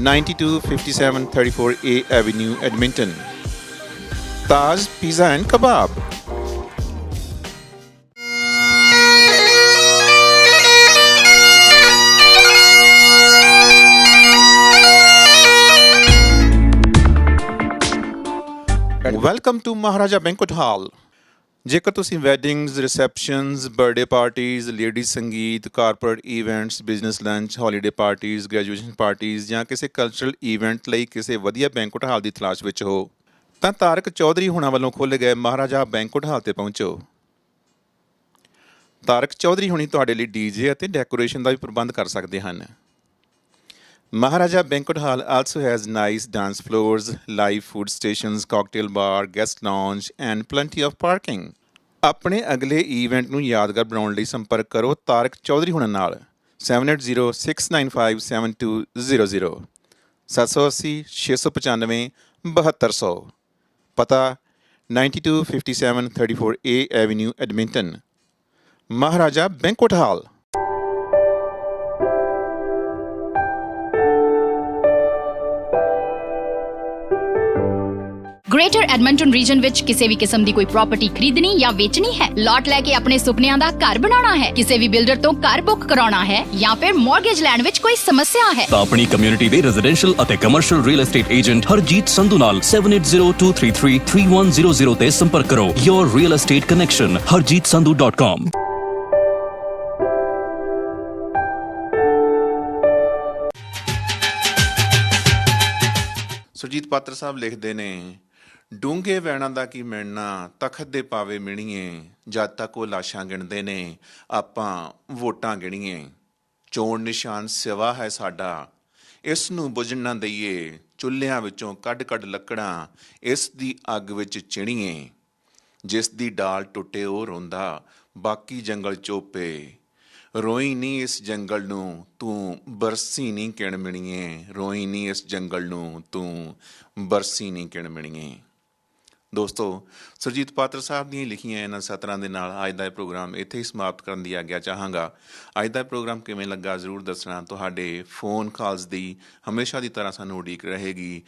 9257 34A Avenue, Edmonton. Taj Pizza and Kebab. Welcome to Maharaja Banquet Hall. ਜੇਕਰ ਤੁਸੀਂ weddings, receptions, birthday parties, lady sangeet, corporate events, business lunch, holiday parties, graduation parties ਜਾਂ ਕਿਸੇ cultural event ਲਈ ਕਿਸੇ ਵਧੀਆ banquet ਹਾਲ ਦੀ ਤਲਾਸ਼ ਵਿੱਚ ਹੋ ਤਾਂ ਤਾਰਕ ਚੌਧਰੀ ਹੁਣਾਂ ਵੱਲੋਂ ਖੋਲ੍ਹੇ ਗਏ ਮਹਾਰਾਜਾ ਬੈਂਕੁਏਟ ਹਾਲ 'ਤੇ ਪਹੁੰਚੋ। ਤਾਰਕ ਚੌਧਰੀ ਹੁਣੀ ਤੁਹਾਡੇ ਲਈ ਡੀਜੇ ਅਤੇ ਡੈਕੋਰੇਸ਼ਨ ਦਾ ਵੀ ਪ੍ਰਬੰਧ ਕਰ ਸਕਦੇ ਹਨ। Maharaja banquet hall also has nice dance floors, live food stations, cocktail bar, guest lounge and plenty of parking. ਆਪਣੇ ਅਗਲੇ ਈਵੈਂਟ ਨੂੰ ਯਾਦਗਾਰ ਬਣਾਉਣ ਲਈ ਸੰਪਰਕ ਕਰੋ ਤਾਰਕ ਚੌਧਰੀ ਹੁਣਾਂ ਨਾਲ 7806957200 780 695 7200 ਪਤਾ 9257 34A Avenue, Edmonton. Maharaja banquet ਹਾਲ। ਗ੍ਰੇਟਰ ਐਡਮੰਟਨ ਰੀਜਨ ਵਿੱਚ ਕਿਸੇ ਵੀ ਕਿਸਮ ਦੀ ਕੋਈ ਪ੍ਰਾਪਰਟੀ ਖਰੀਦਣੀ ਜਾਂ ਵੇਚਣੀ ਹੈ, ਲਾਟ ਲੈ ਕੇ ਆਪਣੇ ਸੁਪਨਿਆਂ ਦਾ ਘਰ ਬਣਾਉਣਾ ਹੈ, ਕਿਸੇ ਵੀ ਬਿਲਡਰ ਤੋਂ ਘਰ ਬੁੱਕ ਕਰਾਉਣਾ ਹੈ ਜਾਂ ਫਿਰ ਮਾਰਗੇਜ ਲੈਣ ਵਿੱਚ ਕੋਈ ਸਮੱਸਿਆ ਹੈ ਤਾਂ ਆਪਣੀ ਕਮਿਊਨਿਟੀ ਦੇ ਰੈਜ਼ੀਡੈਂਸ਼ੀਅਲ ਅਤੇ commercial real estate agent Harjit Sandhu ਨਾਲ 7802333100 ਤੇ ਸੰਪਰਕ ਕਰੋ। Your real estate connection harjeetsandhu.com। Surjit Patar ਸਾਹਿਬ ਲਿਖਦੇ ਨੇ, ਡੂੰਘੇ ਵੈਣਾਂ ਦਾ ਕੀ ਮਿਣਨਾ, ਤਖਤ ਦੇ ਪਾਵੇ ਮਿਣੀਏ, ਜਦ ਤੱਕ ਉਹ ਲਾਸ਼ਾਂ ਗਿਣਦੇ ਨੇ ਆਪਾਂ ਵੋਟਾਂ ਗਿਣੀਏ। ਚੋਣ ਨਿਸ਼ਾਨ ਸਿਵਾ ਹੈ ਸਾਡਾ, ਇਸ ਨੂੰ ਬੁਝਣ ਨਾ ਦਈਏ, ਚੁੱਲ੍ਹਿਆਂ ਵਿੱਚੋਂ ਕੱਢ ਕੱਢ ਲੱਕੜਾਂ ਇਸ ਦੀ ਅੱਗ ਵਿੱਚ ਚਿਣੀਏ। ਜਿਸ ਦੀ ਡਾਲ ਟੁੱਟੇ ਉਹ ਰੋਂਦਾ, ਬਾਕੀ ਜੰਗਲ ਚੋਪੇ, ਰੋਈ ਨਹੀਂ ਇਸ ਜੰਗਲ ਨੂੰ ਤੂੰ ਬਰਸੀ ਨਹੀਂ ਕਿਣ ਮਿਣੀਏ, ਰੋਈ ਨਹੀਂ ਇਸ ਜੰਗਲ ਨੂੰ ਤੂੰ ਬਰਸੀ ਨਹੀਂ ਕਿਣ ਮਿਣੀਏ। ਦੋਸਤੋ, ਸੁਰਜੀਤ ਪਾਤਰ ਸਾਹਿਬ ਦੀਆਂ ਲਿਖੀਆਂ ਇਹਨਾਂ ਸਤਰਾਂ ਦੇ ਨਾਲ ਅੱਜ ਦਾ ਇਹ ਪ੍ਰੋਗਰਾਮ ਇੱਥੇ ਹੀ ਸਮਾਪਤ ਕਰਨ ਦੀ ਆਗਿਆ ਚਾਹਾਂਗਾ। ਅੱਜ ਦਾ ਪ੍ਰੋਗਰਾਮ ਕਿਵੇਂ ਲੱਗਾ ਜ਼ਰੂਰ ਦੱਸਣਾ। ਤੁਹਾਡੇ ਫੋਨ ਕਾਲਸ ਦੀ ਹਮੇਸ਼ਾ ਦੀ ਤਰ੍ਹਾਂ ਸਾਨੂੰ ਉਡੀਕ ਰਹੇਗੀ।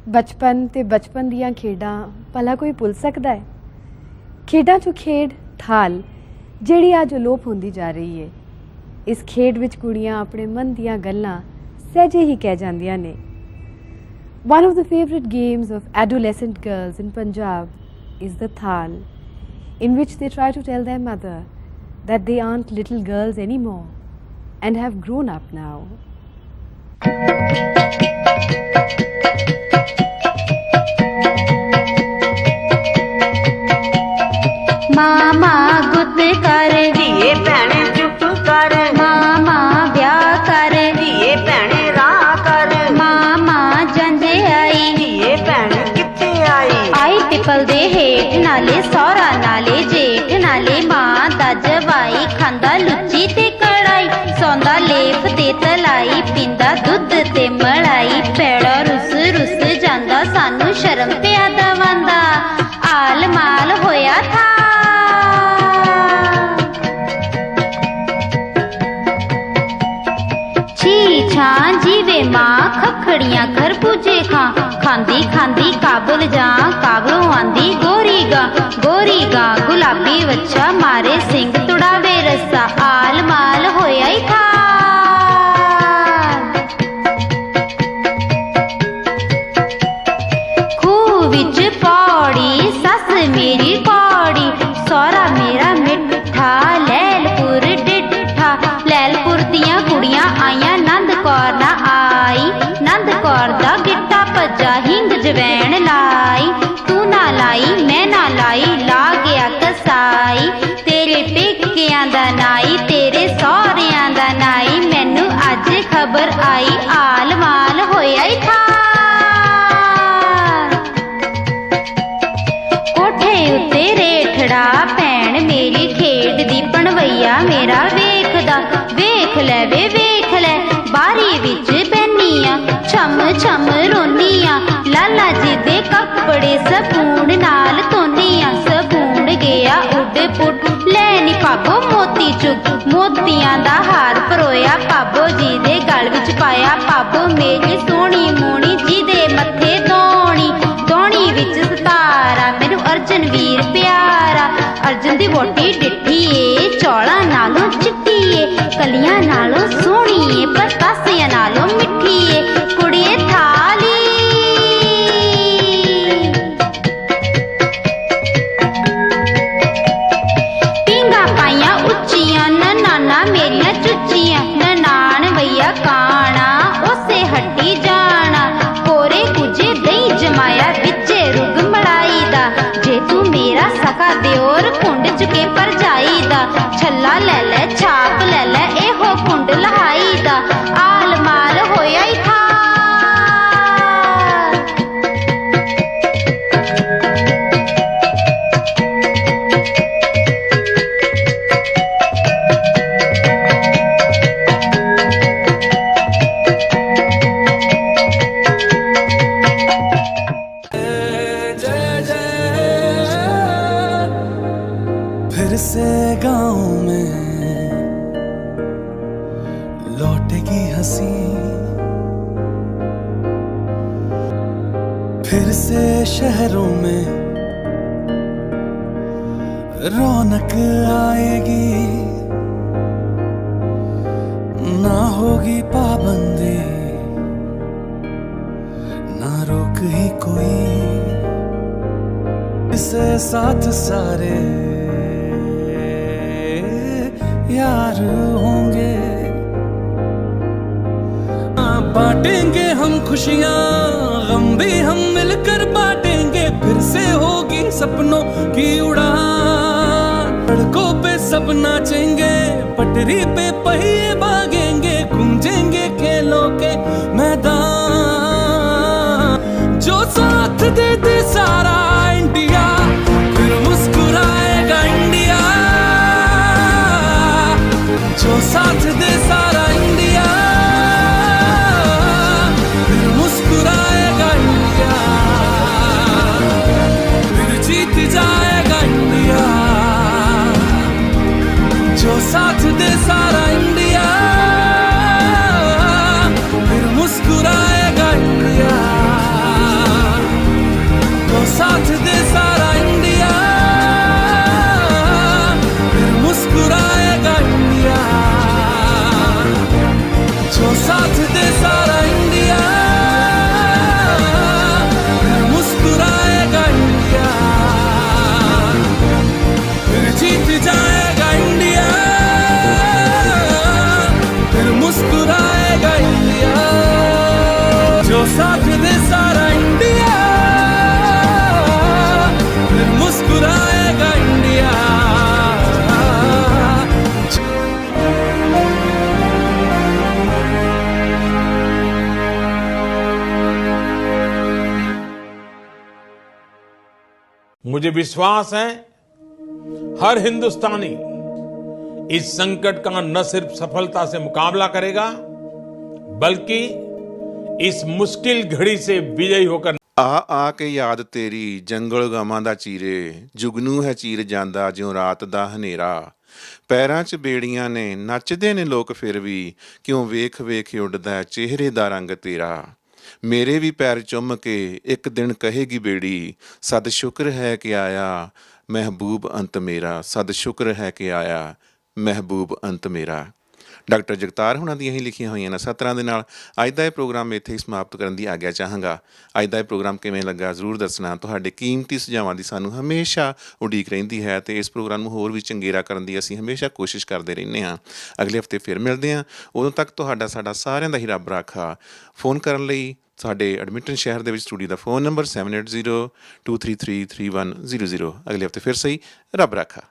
ਬਚਪਨ ਤੇ ਬਚਪਨ ਦੀਆਂ ਖੇਡਾਂ ਭਲਾ ਕੋਈ ਭੁੱਲ ਸਕਦਾ ਹੈ? ਖੇਡਾਂ 'ਚੋਂ ਖੇਡ ਠਾਲ ਜਿਹੜੀ ਅੱਜ ਅਲੋਪ ਹੁੰਦੀ ਜਾ ਰਹੀ ਹੈ। ਇਸ ਖੇਡ ਵਿੱਚ ਕੁੜੀਆਂ ਆਪਣੇ ਮਨ ਦੀਆਂ ਗੱਲਾਂ ਸਹਿਜੇ ਹੀ ਕਹਿ ਜਾਂਦੀਆਂ ਨੇ। One of the favorite games of adolescent girls in Punjab is the thal, in which they try to tell their mother that they aren't little girls anymore and have grown up now. मामा गुत कर दिए भैने चुप कर, मामा ब्याह कर दिए भैने राह कर, मामा जंजे आई दिए भैने कित्थे आई पिपल दे हेठ नाले सौरा नाले जेठ नाले मां दा जवाई खांदा लुच्ची ते कड़ाई, सौंदा लेप ते तलाई, पींदा दुध ते मलाई, पैड़ा रुस रुस जांदा सानू शर्म पिया दवांदा, आल माल होया था जीवे मां खखड़ियां खरबूजे खांदी खांदी काबुल जा, काबलों आंदी गोरी गा गुलाबी बच्चा मारे सिंह तुड़ावे रस्सा, आल माल होया ही था। खूह विच पौड़ी सस मेरी कौड़ी, सौरा मेरा मिठा लैलपुर डिठा, लैलपुर दियां कुड़ियां आईयां नंद कौर ना आई, नंद कौर दा गिट्टा भज्जा हिंग जवैन लाई, तू ना लाई मैं ना लाई ला गया कसाई, तेरे पेकियां दा नाई तेरे सौरियां दा नाई, मैनू अज खबर आई आल माल होया ही था। कोठे उत्ते रेठड़ा भैन मेरी खेड दी पणवैया मेरा वेखदा, वेख ले वे वेख ले बारी विच बैनिया, छम छम रोनिया, लाला जी दे कपड़े सबून नाल धोनिया, सबून गया उड पुट लैनी पागो मोती चुग, मोतियां दा हार परोया पाबो जी दे गल विच पाया, पाबो मेरी सोहनी मोहनी जी दे मत्थे धोनी, धोनी विच सतारा मैनू अर्जन वीर प्यारा, अर्जन दी वोटी डिठी ए चौला नालों चिट्टी ए, कलियां नालों सोहनी ए पतासियां नालों मिठी ए, कुड़िए थाली दा छल्ला ले ले छाप ले ले एहो कुंड लहाई दा आल माल होया ही था फिर से गाँव में लौटेगी हंसी फिर से शहरों में रौनक आएगी ना होगी पाबंदी ना रोक ही कोई इसे साथ सारे यार होंगे बांटेंगे हम खुशियां गम भी हम मिलकर बांटेंगे फिर से होगी सपनों की उड़ान सड़कों पे सब नाचेंगे पटरी पे पहिए भागेंगे गूंजेंगे खेलों के मैदान जो साथ दे दे सारा इंडिया फिर मुस्कुराएगा इंडिया जो साथ दे सारा इंडिया फिर मुस्कुराएगा इंडिया फिर जीत जाएगा इंडिया जो साथ दे सारा इंडिया फिर मुस्कुराएगा इंडिया जो साथ दे सारा इंडिया फिर मुस्कुराएगा इंडिया जो साथ दे सारा इंडिया फिर मुस्कुराएगा इंडिया फिर जीत जाएगा इंडिया फिर मुस्कुराएगा इंडिया जो साथ दे सारा इंडिया फिर मुस्कुराएगा इंडिया मुझे विश्वास है हर हिंदुस्तानी इस संकट का न सिर्फ सफलता से मुकाबला करेगा बल्कि इस मुश्किल घड़ी से विजयी होकर ਆ ਕੇ ਯਾਦ ਤੇਰੀ ਜੰਗਲ ਗਾਵਾਂ ਦਾ ਚੀਰੇ ਜੁਗਨੂ ਹੈ ਚੀਰ ਜਾਂਦਾ ਜਿਉਂ ਰਾਤ ਦਾ ਹਨੇਰਾ ਪੈਰਾਂ 'ਚ ਬੇੜੀਆਂ ਨੇ ਨੱਚਦੇ ਨੇ ਲੋਕ ਫਿਰ ਵੀ ਕਿਉਂ ਵੇਖ ਵੇਖ ਉੱਡਦਾ ਚਿਹਰੇ ਦਾ ਰੰਗ ਤੇਰਾ ਮੇਰੇ ਵੀ ਪੈਰ ਚੁੰਮ ਕੇ ਇੱਕ ਦਿਨ ਕਹੇਗੀ ਬੇੜੀ ਸਦ ਸ਼ੁਕਰ ਹੈ ਕਿ ਆਇਆ ਮਹਿਬੂਬ ਅੰਤ ਮੇਰਾ ਸਦ ਸ਼ੁਕਰ ਹੈ ਕਿ ਆਇਆ ਮਹਿਬੂਬ ਅੰਤ ਮੇਰਾ ਡਾਕਟਰ ਜਗਤਾਰ ਹੁਣਾਂ ਦੀਆਂ ਹੀ ਲਿਖੀਆਂ ਹੋਈਆਂ ਨੇ ਸਤਰਾਂ ਦੇ ਨਾਲ ਅੱਜ ਦਾ ਇਹ ਪ੍ਰੋਗਰਾਮ ਇੱਥੇ ਹੀ ਸਮਾਪਤ ਕਰਨ ਦੀ ਆਗਿਆ ਚਾਹਾਂਗਾ ਅੱਜ ਦਾ ਇਹ ਪ੍ਰੋਗਰਾਮ ਕਿਵੇਂ ਲੱਗਾ ਜ਼ਰੂਰ ਦੱਸਣਾ ਤੁਹਾਡੇ ਕੀਮਤੀ ਸੁਝਾਵਾਂ ਦੀ ਸਾਨੂੰ ਹਮੇਸ਼ਾ ਉਡੀਕ ਰਹਿੰਦੀ ਹੈ ਅਤੇ ਇਸ ਪ੍ਰੋਗਰਾਮ ਨੂੰ ਹੋਰ ਵੀ ਚੰਗੇਰਾ ਕਰਨ ਦੀ ਅਸੀਂ ਹਮੇਸ਼ਾ ਕੋਸ਼ਿਸ਼ ਕਰਦੇ ਰਹਿੰਦੇ ਹਾਂ ਅਗਲੇ ਹਫਤੇ ਫਿਰ ਮਿਲਦੇ ਹਾਂ ਉਦੋਂ ਤੱਕ ਤੁਹਾਡਾ ਸਾਡਾ ਸਾਰਿਆਂ ਦਾ ਹੀ ਰੱਬ ਰਾਖਾ ਫੋਨ ਕਰਨ ਲਈ ਸਾਡੇ ਐਡਮਿੰਟਨ ਸ਼ਹਿਰ ਦੇ ਵਿੱਚ ਸਟੂਡੀਓ ਦਾ ਫੋਨ ਨੰਬਰ 7802333100 ਅਗਲੇ ਹਫਤੇ ਫਿਰ ਸਹੀ ਰੱਬ ਰਾਖਾ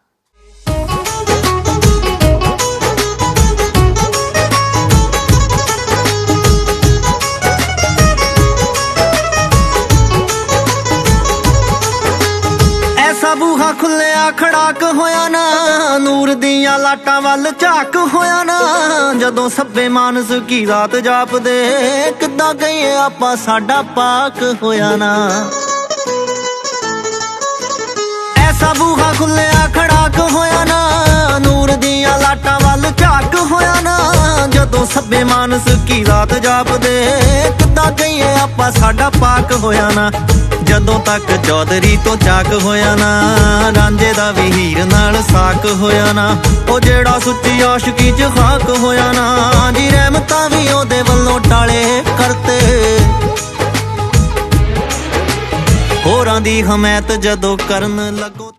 ਬੂਹਾ ਖੁੱਲਿਆ ਖੜਾਕ ਹੋਇਆ ਨਾ ਨੂਰ ਦੀਆਂ ਲਾਟਾਂ ਵੱਲ ਝਾਕ ਹੋਇਆ ਨਾ ਜਦੋਂ ਸੱਬੇ ਮਾਨਸ ਕੀ ਰਾਤ ਜਾਪਦੇ ਕਿੱਦਾਂ ਕਹੀਏ ਆਪਾਂ ਸਾਡਾ ਪਾਕ ਹੋਇਆ ਨਾ ਐਸਾ ਬੂਹਾ ਖੁੱਲਿਆ ਖੜਾਕ ਹੋਇਆ ਨਾ ਨੂਰ ਦੀਆਂ ਲਾਟਾਂ ਵੱਲ ਝਾਕ ਹੋਇਆ ਨਾ ਜਦੋਂ ਸੱਬੇ ਮਾਨਸ ਕੀ ਰਾਤ ਜਾਪਦੇ ਕਿੱਦਾਂ ਕਹੀਏ ਆਪਾਂ ਸਾਡਾ ਪਾਕ ਹੋਇਆ ਨਾ ਜਦੋਂ ਤੱਕ ਚੌਧਰੀ ਤੋਂ ਚਾਕ ਹੋਇਆ ਨਾ ਰਾਂਝੇ ਦਾ ਵੀ ਹੀਰ ਨਾਲ ਸਾਕ ਹੋਇਆ ਨਾ ਉਹ ਜਿਹੜਾ ਸੁੱਚੀ ਆਸ਼ਕੀ 'ਚ ਖਾਕ ਹੋਇਆ ਨਾ ਜੀ ਰਹਿਮਤਾਂ ਵੀ ਉਹਦੇ ਵੱਲੋਂ ਟਾਲੇ ਕਰਤੇ ਹੋਰਾਂ ਦੀ ਹਮਾਇਤ ਜਦੋਂ ਕਰਨ ਲੱਗੋ